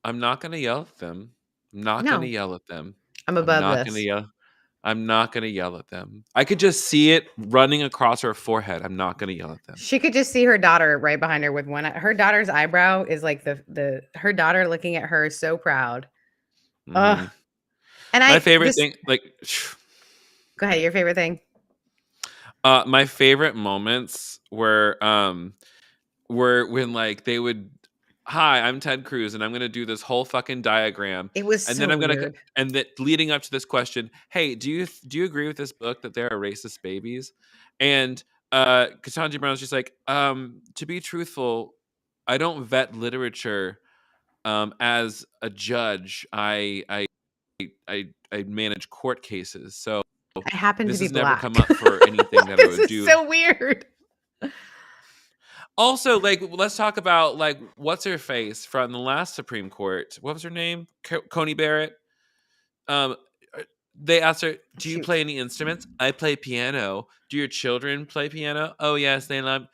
Speaker 1: "I'm not gonna yell at them. I'm not gonna
Speaker 2: No,
Speaker 1: yell at them.
Speaker 2: I'm
Speaker 1: I'm
Speaker 2: above
Speaker 1: not gonna
Speaker 2: this.
Speaker 1: yell I'm not gonna yell at them." I could just see it running across her forehead. I'm not gonna yell at them.
Speaker 2: She could just see her daughter right behind her with her daughter's eyebrow is like her daughter looking at her so proud. Ugh.
Speaker 1: Mhm.
Speaker 2: And
Speaker 1: My
Speaker 2: I
Speaker 1: favorite
Speaker 2: this
Speaker 1: thing, like,
Speaker 2: Go ahead, your favorite thing?
Speaker 1: my favorite moments were when, like, they would, "Hi, I'm Ted Cruz, and I'm gonna do this whole fucking diagram,
Speaker 2: It was
Speaker 1: and then
Speaker 2: so
Speaker 1: I'm gonna
Speaker 2: weird.
Speaker 1: and that leading up to this question, hey, do you agree with this book that there are racist babies?" And Ketanji Brown's just like, to be truthful, I don't vet literature as a judge. I manage court cases, so
Speaker 2: I happen to
Speaker 1: this
Speaker 2: be
Speaker 1: has never
Speaker 2: black.
Speaker 1: come up for anything that I
Speaker 2: This
Speaker 1: would
Speaker 2: is
Speaker 1: do.
Speaker 2: so weird.
Speaker 1: Also, like, let's talk about, like, what's her face from the last Supreme Court? What was her name? Coney Barrett. Um, they asked her, "Do you play
Speaker 2: Shoot.
Speaker 1: any instruments?" "I play piano." "Do your children play piano?" "Oh yes, they love."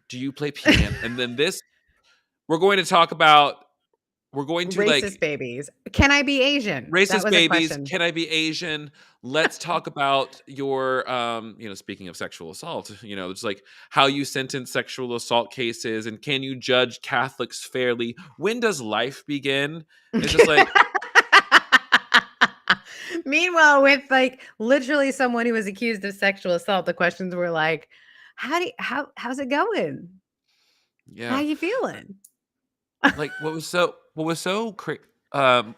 Speaker 1: "Do you play piano?" And then this, we're going to talk about. We're going to,
Speaker 2: Racist
Speaker 1: like,
Speaker 2: babies. Can I be Asian? That
Speaker 1: racist
Speaker 2: was a
Speaker 1: babies.
Speaker 2: question.
Speaker 1: Can I be Asian? Let's talk about your, speaking of sexual assault, it's like how you sentence sexual assault cases, and can you judge Catholics fairly? When does life begin? It's just like,
Speaker 2: Meanwhile, with like literally someone who was accused of sexual assault, the questions were like, how's it going? How
Speaker 1: yeah,
Speaker 2: you feeling?
Speaker 1: like what was so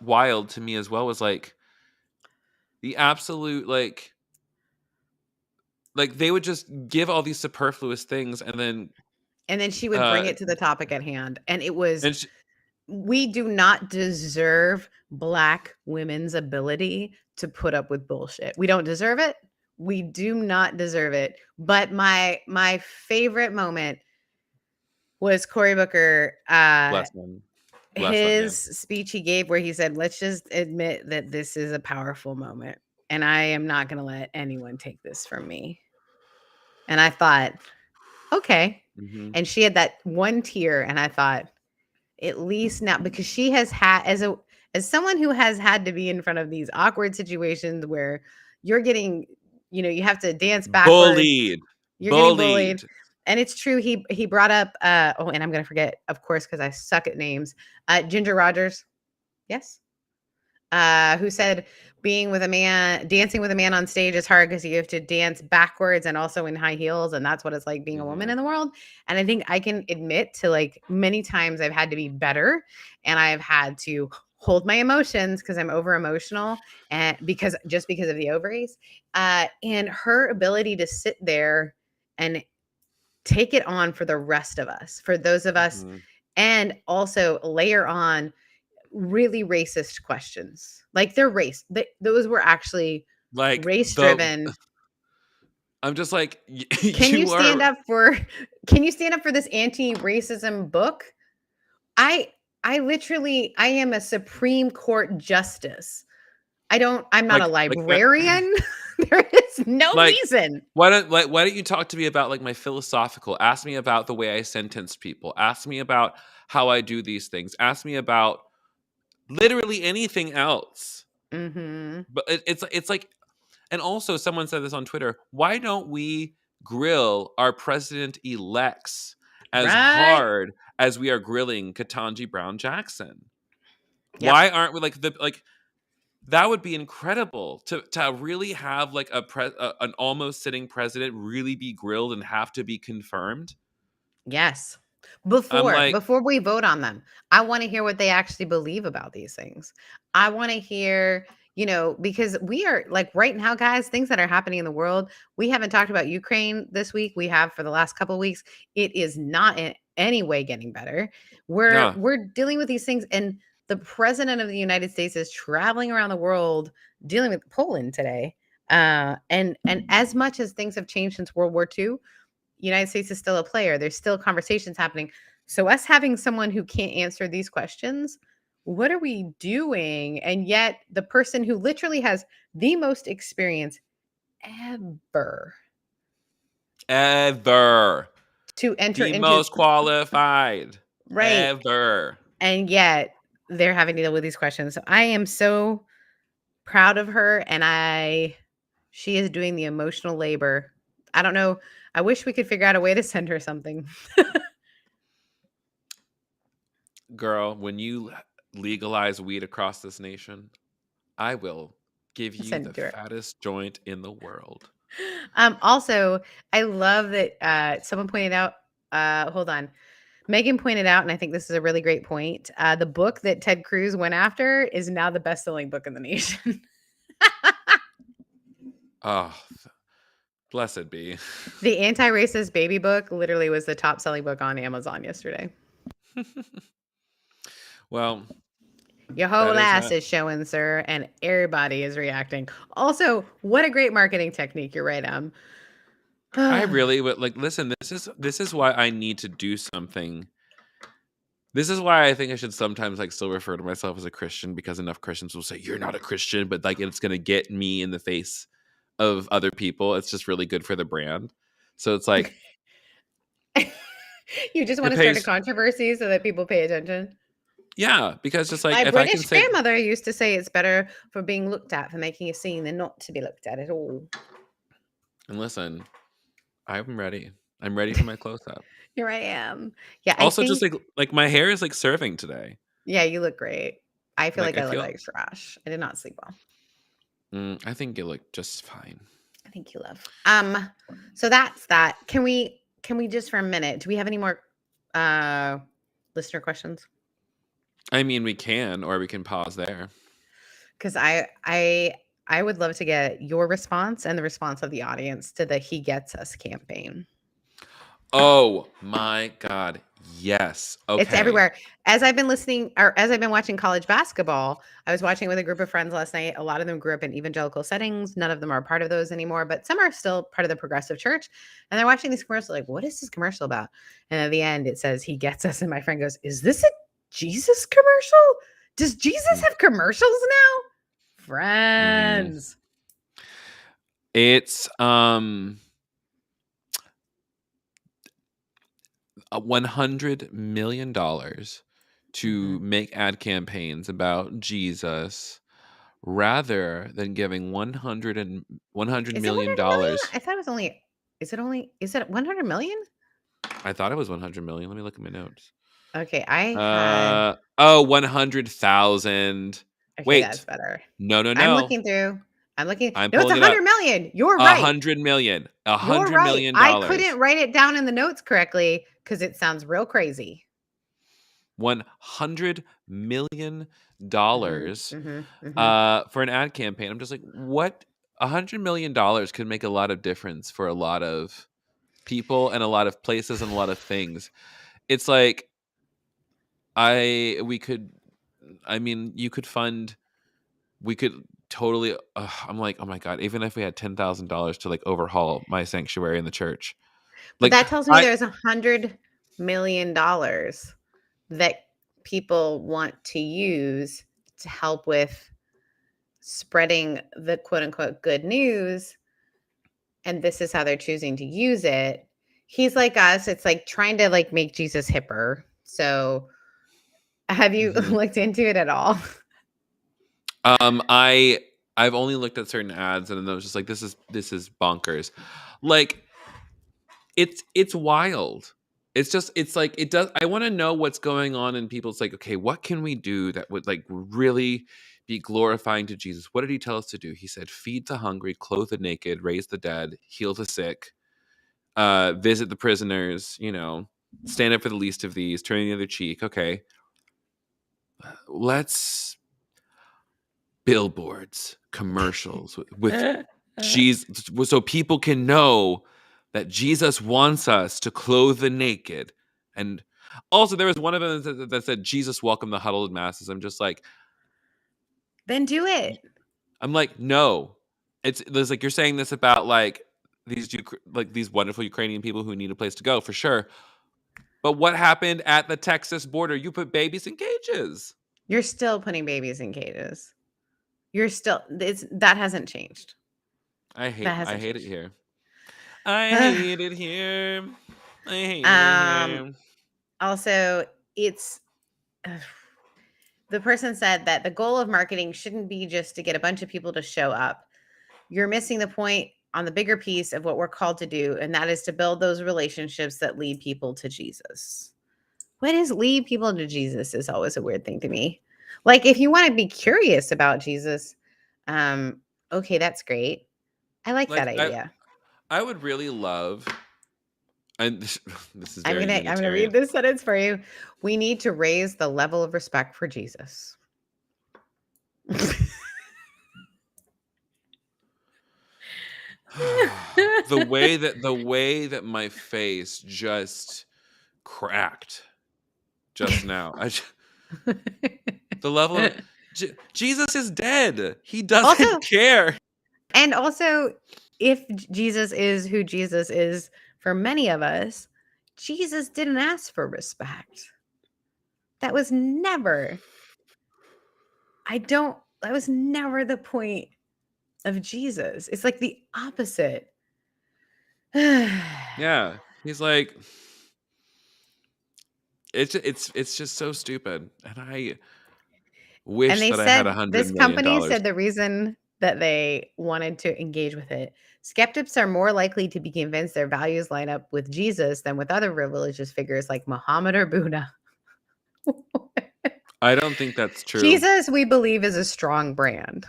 Speaker 1: wild to me as well was like the absolute, like they would just give all these superfluous things, and then
Speaker 2: And then she would bring
Speaker 1: uh
Speaker 2: it to the topic at hand. And it was,
Speaker 1: and
Speaker 2: we do not deserve Black women's ability to put up with bullshit. We don't deserve it. We do not deserve it. But my favorite moment was Cory Booker,
Speaker 1: bless them, bless that
Speaker 2: his
Speaker 1: man.
Speaker 2: speech he gave where he said, "Let's just admit that this is a powerful moment, and I am not going to let anyone take this from me." And I thought, okay.
Speaker 1: Hmm.
Speaker 2: And she had that one tear, and I thought, at least now, because she has had, as someone who has had to be in front of these awkward situations where you're getting, you have to dance backwards,
Speaker 1: Bullied.
Speaker 2: you're getting bullied.
Speaker 1: Bullied.
Speaker 2: And it's true. He brought up oh, and I'm gonna forget, of course, because I suck at names. Ginger Rogers, yes. Who said dancing with a man on stage is hard because you have to dance backwards and also in high heels, and that's what it's like being a woman
Speaker 1: Mhm.
Speaker 2: in the world. And I think I can admit to, like, many times I've had to be better, and I've had to hold my emotions because I'm over emotional, and because of the ovaries. And her ability to sit there and take it on for the rest of us, for those of us,
Speaker 1: Mhm.
Speaker 2: and also layer on really racist questions. Like, those were actually
Speaker 1: Like,
Speaker 2: race driven.
Speaker 1: I'm just like,
Speaker 2: Can you
Speaker 1: you
Speaker 2: stand
Speaker 1: are
Speaker 2: up for can you stand up for this anti-racism book? I I literally I am a Supreme Court justice. I'm not a
Speaker 1: like,
Speaker 2: librarian. There is no
Speaker 1: like,
Speaker 2: reason.
Speaker 1: why don't you talk to me about, like, my philosophical, ask me about the way I sentence people, ask me about how I do these things, ask me about literally anything else.
Speaker 2: Mhm.
Speaker 1: But it's like, and also someone said this on Twitter, why don't we grill our president elects as
Speaker 2: Right?
Speaker 1: hard as we are grilling Ketanji Brown Jackson?
Speaker 2: Yep.
Speaker 1: Why aren't we like that would be incredible to really have, like, an almost sitting president really be grilled and have to be confirmed.
Speaker 2: Yes.
Speaker 1: I'm
Speaker 2: Before
Speaker 1: like,
Speaker 2: before we vote on them, I wanna hear what they actually believe about these things. I wanna hear, because we are, like, right now, guys, things that are happening in the world, we haven't talked about Ukraine this week, we have for the last couple of weeks. It is not any way getting better.
Speaker 1: Yeah.
Speaker 2: We're dealing with these things, and the president of the United States is traveling around the world dealing with Poland today. And as much as things have changed since World War II, United States is still a player. There's still conversations happening. So us having someone who can't answer these questions, what are we doing? And yet the person who literally has the most experience ever
Speaker 1: Ever.
Speaker 2: to enter
Speaker 1: The
Speaker 2: into,
Speaker 1: most qualified.
Speaker 2: right.
Speaker 1: Ever.
Speaker 2: And yet they're having to deal with these questions. So I am so proud of her, and she is doing the emotional labor. I don't know. I wish we could figure out a way to send her something.
Speaker 1: Girl, when you legalize weed across this nation, I will give you
Speaker 2: Send
Speaker 1: the
Speaker 2: it to her.
Speaker 1: fattest joint in the world.
Speaker 2: Also, I love that someone pointed out, hold on. Megan pointed out, and I think this is a really great point. The book that Ted Cruz went after is now the best-selling book in the nation.
Speaker 1: Oh, blessed be.
Speaker 2: The anti-racist baby book literally was the top-selling book on Amazon yesterday.
Speaker 1: Well,
Speaker 2: your whole
Speaker 1: that is
Speaker 2: ass
Speaker 1: that.
Speaker 2: is showing, sir, and everybody is reacting. Also, what a great marketing technique. You're right,
Speaker 1: I really would like listen, this is why I need to do something. This is why I think I should sometimes like still refer to myself as a Christian, because enough Christians will say you're not a Christian, but like it's gonna get me in the face of other people. It's just really good for the brand. So it's like
Speaker 2: You just
Speaker 1: it
Speaker 2: want to start a
Speaker 1: pays.
Speaker 2: controversy so that people pay attention?
Speaker 1: Yeah, because just like
Speaker 2: My
Speaker 1: if I can
Speaker 2: British
Speaker 1: say,
Speaker 2: grandmother used to say it's better for being looked at, for making a scene, than not to be looked at all.
Speaker 1: and listen, I'm ready. I'm ready for my close up.
Speaker 2: Here I am. Yeah, I
Speaker 1: Also, just
Speaker 2: think,
Speaker 1: like my hair is like serving today.
Speaker 2: yeah, you look great. I feel
Speaker 1: Like
Speaker 2: like
Speaker 1: I
Speaker 2: I look
Speaker 1: feel,
Speaker 2: like trash. I did not sleep well.
Speaker 1: I think you look just fine.
Speaker 2: Thank you, love. So that's that. Can we just for a minute, do we have any more listener questions?
Speaker 1: I mean, we can, or we can pause there.
Speaker 2: Because I would love to get your response and the response of the audience to the He Gets Us campaign.
Speaker 1: Oh my God. Yes.
Speaker 2: It's
Speaker 1: Okay.
Speaker 2: everywhere. As I've been listening, or as I've been watching college basketball, I was watching with a group of friends last night. A lot of them grew up in evangelical settings. None of them are part of those anymore, but some are still part of the progressive church. And they're watching these commercials like, what is this commercial about? And at the end, it says, He Gets Us. And my friend goes, is this a Jesus commercial? Does Jesus have commercials now? Friends.
Speaker 1: It's $100 million to make ad campaigns about Jesus rather than giving $100
Speaker 2: Is it
Speaker 1: million
Speaker 2: 100 million?
Speaker 1: dollars.
Speaker 2: I thought it was only, is it 100 million?
Speaker 1: I thought it was 100 million. Let me look at my notes.
Speaker 2: Okay, I had,
Speaker 1: 100,000.
Speaker 2: okay, that's
Speaker 1: Wait.
Speaker 2: better.
Speaker 1: No.
Speaker 2: I'm looking,
Speaker 1: I'm
Speaker 2: no, it's
Speaker 1: pulling it up.
Speaker 2: 100 million. You're right.
Speaker 1: 100 million.
Speaker 2: You're
Speaker 1: $100
Speaker 2: right.
Speaker 1: million.
Speaker 2: I couldn't write it down in the notes correctly because it sounds real crazy.
Speaker 1: $100 million for an ad campaign. I'm just like, what? $100 million could make a lot of difference for a lot of people and a lot of places and a lot of things. It's like you could we could totally. I'm like, oh my God! Even if we had $10,000 to like overhaul my sanctuary in the church,
Speaker 2: But
Speaker 1: like
Speaker 2: that tells me there's $100 million that people want to use to help with spreading the quote unquote good news. And this is how they're choosing to use it. He's like us. It's like trying to like make Jesus hipper. So have you looked into it at all?
Speaker 1: I've only looked at certain ads and then I was just like, this is bonkers. Like it's wild. It's like it does. I want to know what's going on in people's like, okay, what can we do that would like really be glorifying to Jesus? What did he tell us to do? He said, feed the hungry, clothe the naked, raise the dead, heal the sick, visit the prisoners, stand up for the least of these, turn the other cheek. Okay. Let's billboards, commercials with Jesus, so people can know that Jesus wants us to clothe the naked And also, there was one of them that said, Jesus welcome the huddled masses. I'm just like,
Speaker 2: then do it.
Speaker 1: I'm like, no. There's like, you're saying this about like these wonderful Ukrainian people who need a place to go, for sure. But what happened at the Texas border? You put babies in cages.
Speaker 2: You're still putting babies in cages. That hasn't changed.
Speaker 1: I hate it here. I hate it here. I hate it here.
Speaker 2: Also, it's the person said that the goal of marketing shouldn't be just to get a bunch of people to show up. You're missing the point on the bigger piece of what we're called to do, and that is to build those relationships that lead people to Jesus. What is lead people to Jesus is always a weird thing to me. Like, if you want to be curious about Jesus, okay, that's great. I like that idea.
Speaker 1: I would really love, and this is very
Speaker 2: I'm gonna
Speaker 1: Unitarian.
Speaker 2: read this sentence for you. We need to raise the level of respect for Jesus.
Speaker 1: the way that my face just cracked just now. The level of Jesus is dead. He doesn't care.
Speaker 2: And also, if Jesus is who Jesus is for many of us, Jesus didn't ask for respect. That was never the point of Jesus. It's like the opposite.
Speaker 1: Yeah. He's like, it's just so stupid. And I wish that I had $100
Speaker 2: this
Speaker 1: million.
Speaker 2: company said the reason that they wanted to engage with it. Skeptics are more likely to be convinced their values line up with Jesus than with other religious figures like Muhammad or Buddha.
Speaker 1: I don't think that's true.
Speaker 2: Jesus, we believe, is a strong brand.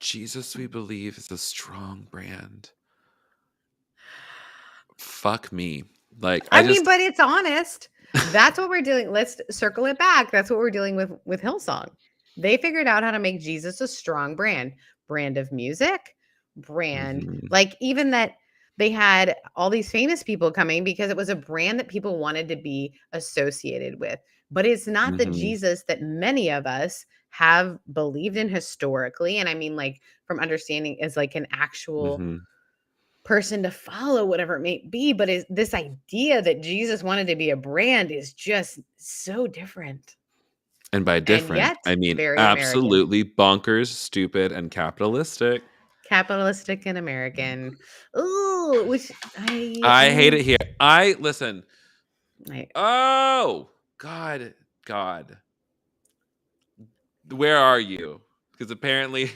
Speaker 1: Jesus, we believe, is a strong brand. Fuck me. Like,
Speaker 2: I mean, but it's honest. That's what we're doing. Let's circle it back. That's what we're dealing with Hillsong. They figured out how to make Jesus a strong brand of music, like even that they had all these famous people coming because it was a brand that people wanted to be associated with. But it's not the Jesus that many of us have believed in historically. And I mean, like, from understanding as like an actual person to follow, whatever it may be. But this idea that Jesus wanted to be a brand is just so different.
Speaker 1: And by different, I mean
Speaker 2: very
Speaker 1: absolutely bonkers, stupid, and capitalistic.
Speaker 2: Capitalistic and American. Ooh, which
Speaker 1: I hate it here. Listen. Oh, God. Where are you? Because apparently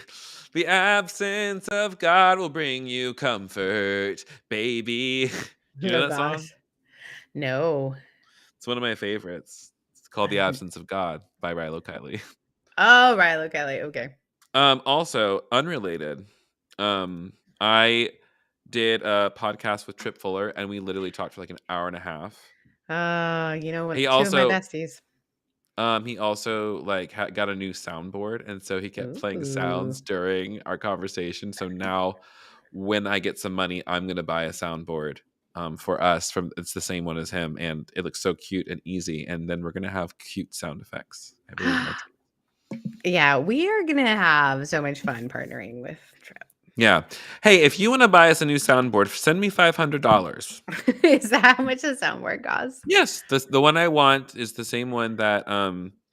Speaker 1: the absence of God will bring you comfort, baby. Do you know that song?
Speaker 2: No.
Speaker 1: It's one of my favorites. It's called The Absence of God by Rilo Kiley.
Speaker 2: Oh, Rilo Kiley. Okay.
Speaker 1: Also, unrelated. I did a podcast with Trip Fuller, and we literally talked for like an hour and a half.
Speaker 2: You know what? Two of my besties.
Speaker 1: He also like got a new soundboard, and so he kept playing sounds during our conversation. So now, when I get some money, I'm gonna buy a soundboard for us. It's the same one as him, and it looks so cute and easy. And then we're gonna have cute sound effects.
Speaker 2: Yeah, we are gonna have so much fun partnering with Trip.
Speaker 1: Yeah. Hey, if you want to buy us a new soundboard, send me $500.
Speaker 2: Is that how much a soundboard costs?
Speaker 1: Yes, the one I want is the same one that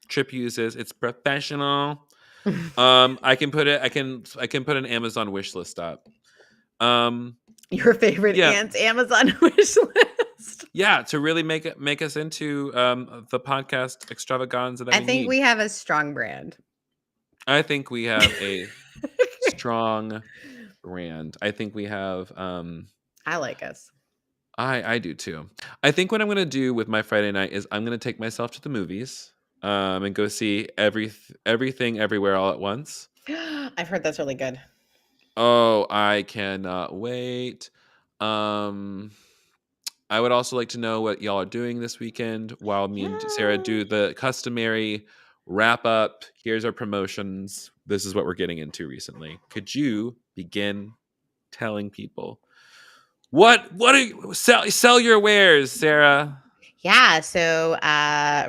Speaker 1: Trip uses. It's professional. I can put an Amazon wish list up.
Speaker 2: Your favorite aunt's Amazon wish list.
Speaker 1: Yeah, to really make us into the podcast extravaganza that
Speaker 2: I think we have a strong brand.
Speaker 1: I think we have a strong brand. I think we have
Speaker 2: I like us.
Speaker 1: I do too. I think what I'm going to do with my Friday night is I'm going to take myself to the movies and go see everything everywhere all at once.
Speaker 2: I've heard that's really good.
Speaker 1: Oh, I cannot wait. I would also like to know what y'all are doing this weekend while me and Sarah do the customary wrap up. Here's our promotions. This is what we're getting into recently. Could you begin telling people What are you sell your wares, Sarah?
Speaker 2: Yeah, so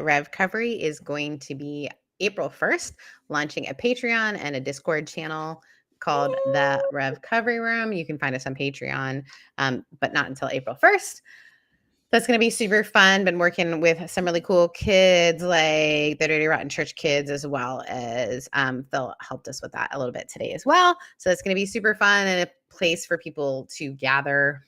Speaker 2: Rev Recovery is going to be April 1st, launching a Patreon and a Discord channel called the Rev Recovery Room. You can find us on Patreon, but not until April 1st. That's going to be super fun. Been working with some really cool kids like the Dirty Rotten Church kids, as well as Phil helped us with that a little bit today as well. So it's going to be super fun and a place for people to gather.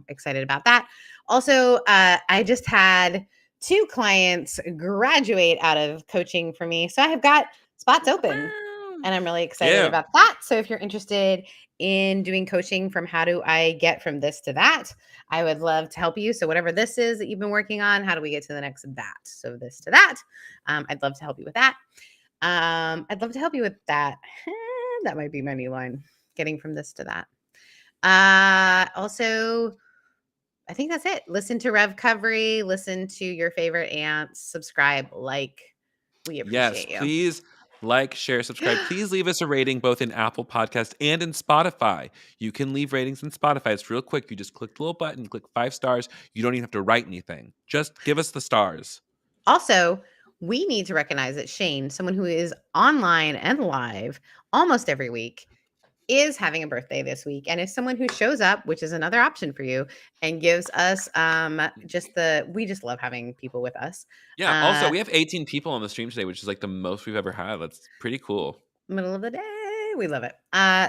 Speaker 2: Excited about that. Also, I just had 2 clients graduate out of coaching for me. So I have got spots open and I'm really excited
Speaker 1: Yeah.
Speaker 2: about that. So if you're interested in doing coaching from how do I get from this to that, I would love to help you. So whatever this is that you've been working on, how do we get to the next that? So this to that. I'd love to help you with that. I'd love to help you with that. That might be my new line, getting from this to that. Also, I think that's it. Listen to Rev Recovery, listen to your favorite aunts, subscribe, like. We
Speaker 1: Yes,
Speaker 2: appreciate you.
Speaker 1: please like, share, subscribe. Please leave us a rating both in Apple Podcast and in Spotify. You can leave ratings in Spotify. It's real quick. You just click the little button, click 5 stars. You don't even have to write anything. Just give us the stars.
Speaker 2: Also, we need to recognize that Shane, someone who is online and live almost every week, is having a birthday this week and is someone who shows up, which is another option for you, and gives us we just love having people with us.
Speaker 1: Yeah, also, we have 18 people on the stream today, which is like the most we've ever had. That's pretty cool.
Speaker 2: Middle of the day. We love it.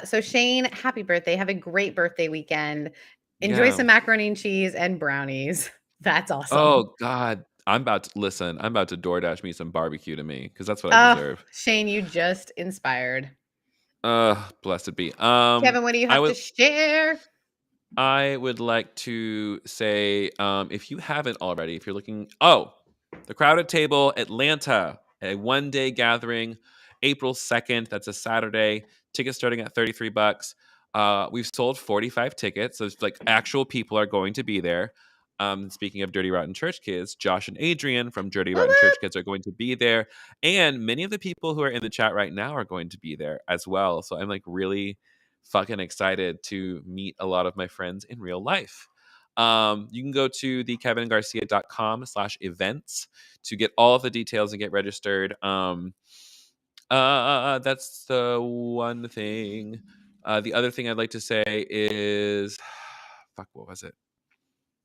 Speaker 2: So Shane, happy birthday. Have a great birthday weekend. Enjoy some macaroni and cheese and brownies. That's awesome.
Speaker 1: Oh, God. I'm about to DoorDash me some barbecue to me because that's what I deserve.
Speaker 2: Shane, you just inspired.
Speaker 1: Blessed be.
Speaker 2: Kevin, what do you have to share?
Speaker 1: I would like to say, if you haven't already, if you're looking, the Crowded Table Atlanta, a one-day gathering, April 2nd. That's a Saturday. Tickets starting at $33. We've sold 45 tickets, so it's like actual people are going to be there. Speaking of Dirty Rotten Church Kids, Josh and Adrian from Dirty Rotten Church Kids are going to be there, and many of the people who are in the chat right now are going to be there as well. So I'm like really fucking excited to meet a lot of my friends in real life. You can go to thekevingarcia.com/events to get all of the details and get registered. That's the one thing. The other thing I'd like to say is, fuck, what was it?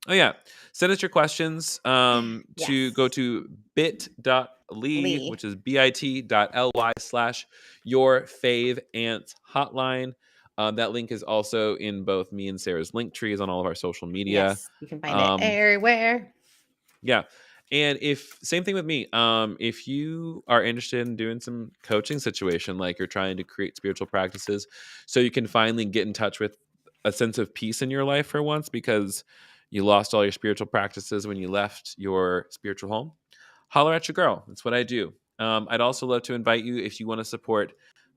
Speaker 1: Oh yeah, send us your questions to go to bit.ly, which is bit.ly/yourfaveantshotline. That link is also in both me and Sarah's link trees on all of our social media.
Speaker 2: Yes, you can find it everywhere.
Speaker 1: Yeah. And same thing with me, if you are interested in doing some coaching situation, like you're trying to create spiritual practices so you can finally get in touch with a sense of peace in your life for once because you lost all your spiritual practices when you left your spiritual home, holler at your girl. That's what I do. I'd also love to invite you, if you want to support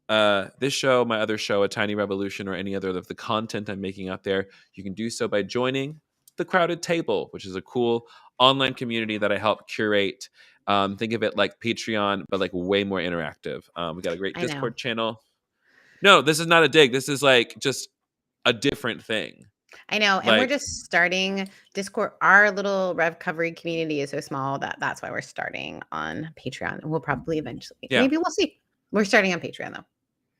Speaker 1: this show, my other show, A Tiny Revolution, or any other of the content I'm making out there, you can do so by joining the Crowded Table, which is a cool online community that I help curate. Think of it like Patreon, but like way more interactive. We got a great Discord channel. No, this is not a dig. This is like just a different thing.
Speaker 2: I know, and we're just starting Discord. Our little Rev Recovery community is so small that's why we're starting on Patreon, and we'll probably eventually. Yeah. Maybe we'll see. We're starting on Patreon though.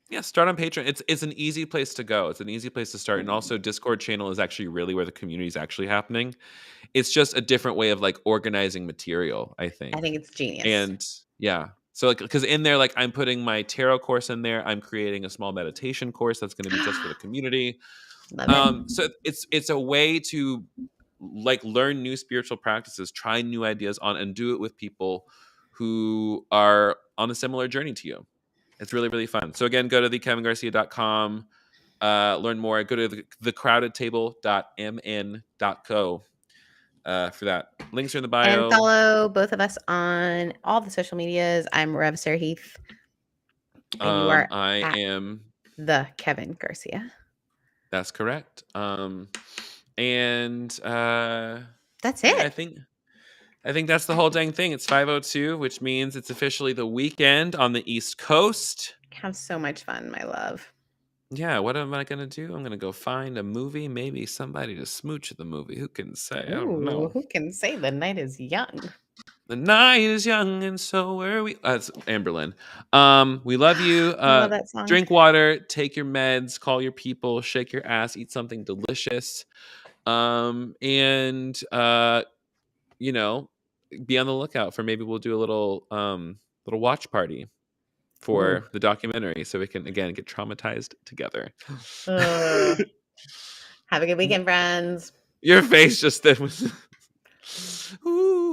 Speaker 1: Yeah, start on Patreon. It's an easy place to go. It's an easy place to start, and also Discord channel is actually really where the community is actually happening. It's just a different way of like organizing material, I think.
Speaker 2: I think it's genius.
Speaker 1: And yeah. So like, because in there, like I'm putting my tarot course in there. I'm creating a small meditation course that's going to be just for the community. Love it. So it's a way to like learn new spiritual practices, try new ideas on, and do it with people who are on a similar journey to you. It's really, really fun. So again, go to thekevingarcia.com, learn more. Go to thecrowdedtable.mn.co for that. Links are in the bio.
Speaker 2: And follow both of us on all the social medias. I'm Rev Sarah Heath. And you are
Speaker 1: I am
Speaker 2: the Kevin Garcia.
Speaker 1: That's correct. And
Speaker 2: that's it.
Speaker 1: Yeah, I think that's the whole dang thing. It's 5:02, which means it's officially the weekend on the East Coast.
Speaker 2: Have so much fun, my love.
Speaker 1: Yeah, what am I gonna do? I'm gonna go find a movie, maybe somebody to smooch at the movie. Who can say? I don't
Speaker 2: Ooh,
Speaker 1: know.
Speaker 2: who can say the night is young?
Speaker 1: The night is young, and so are we. That's Amberlyn. We love you.
Speaker 2: I love that song.
Speaker 1: Drink water, take your meds, call your people, shake your ass, eat something delicious. And you know, be on the lookout for, maybe we'll do a little watch party
Speaker 2: Ooh.
Speaker 1: for the documentary, so we can again get traumatized together.
Speaker 2: Have a good weekend, friends.
Speaker 1: Your face just then was. Ooh.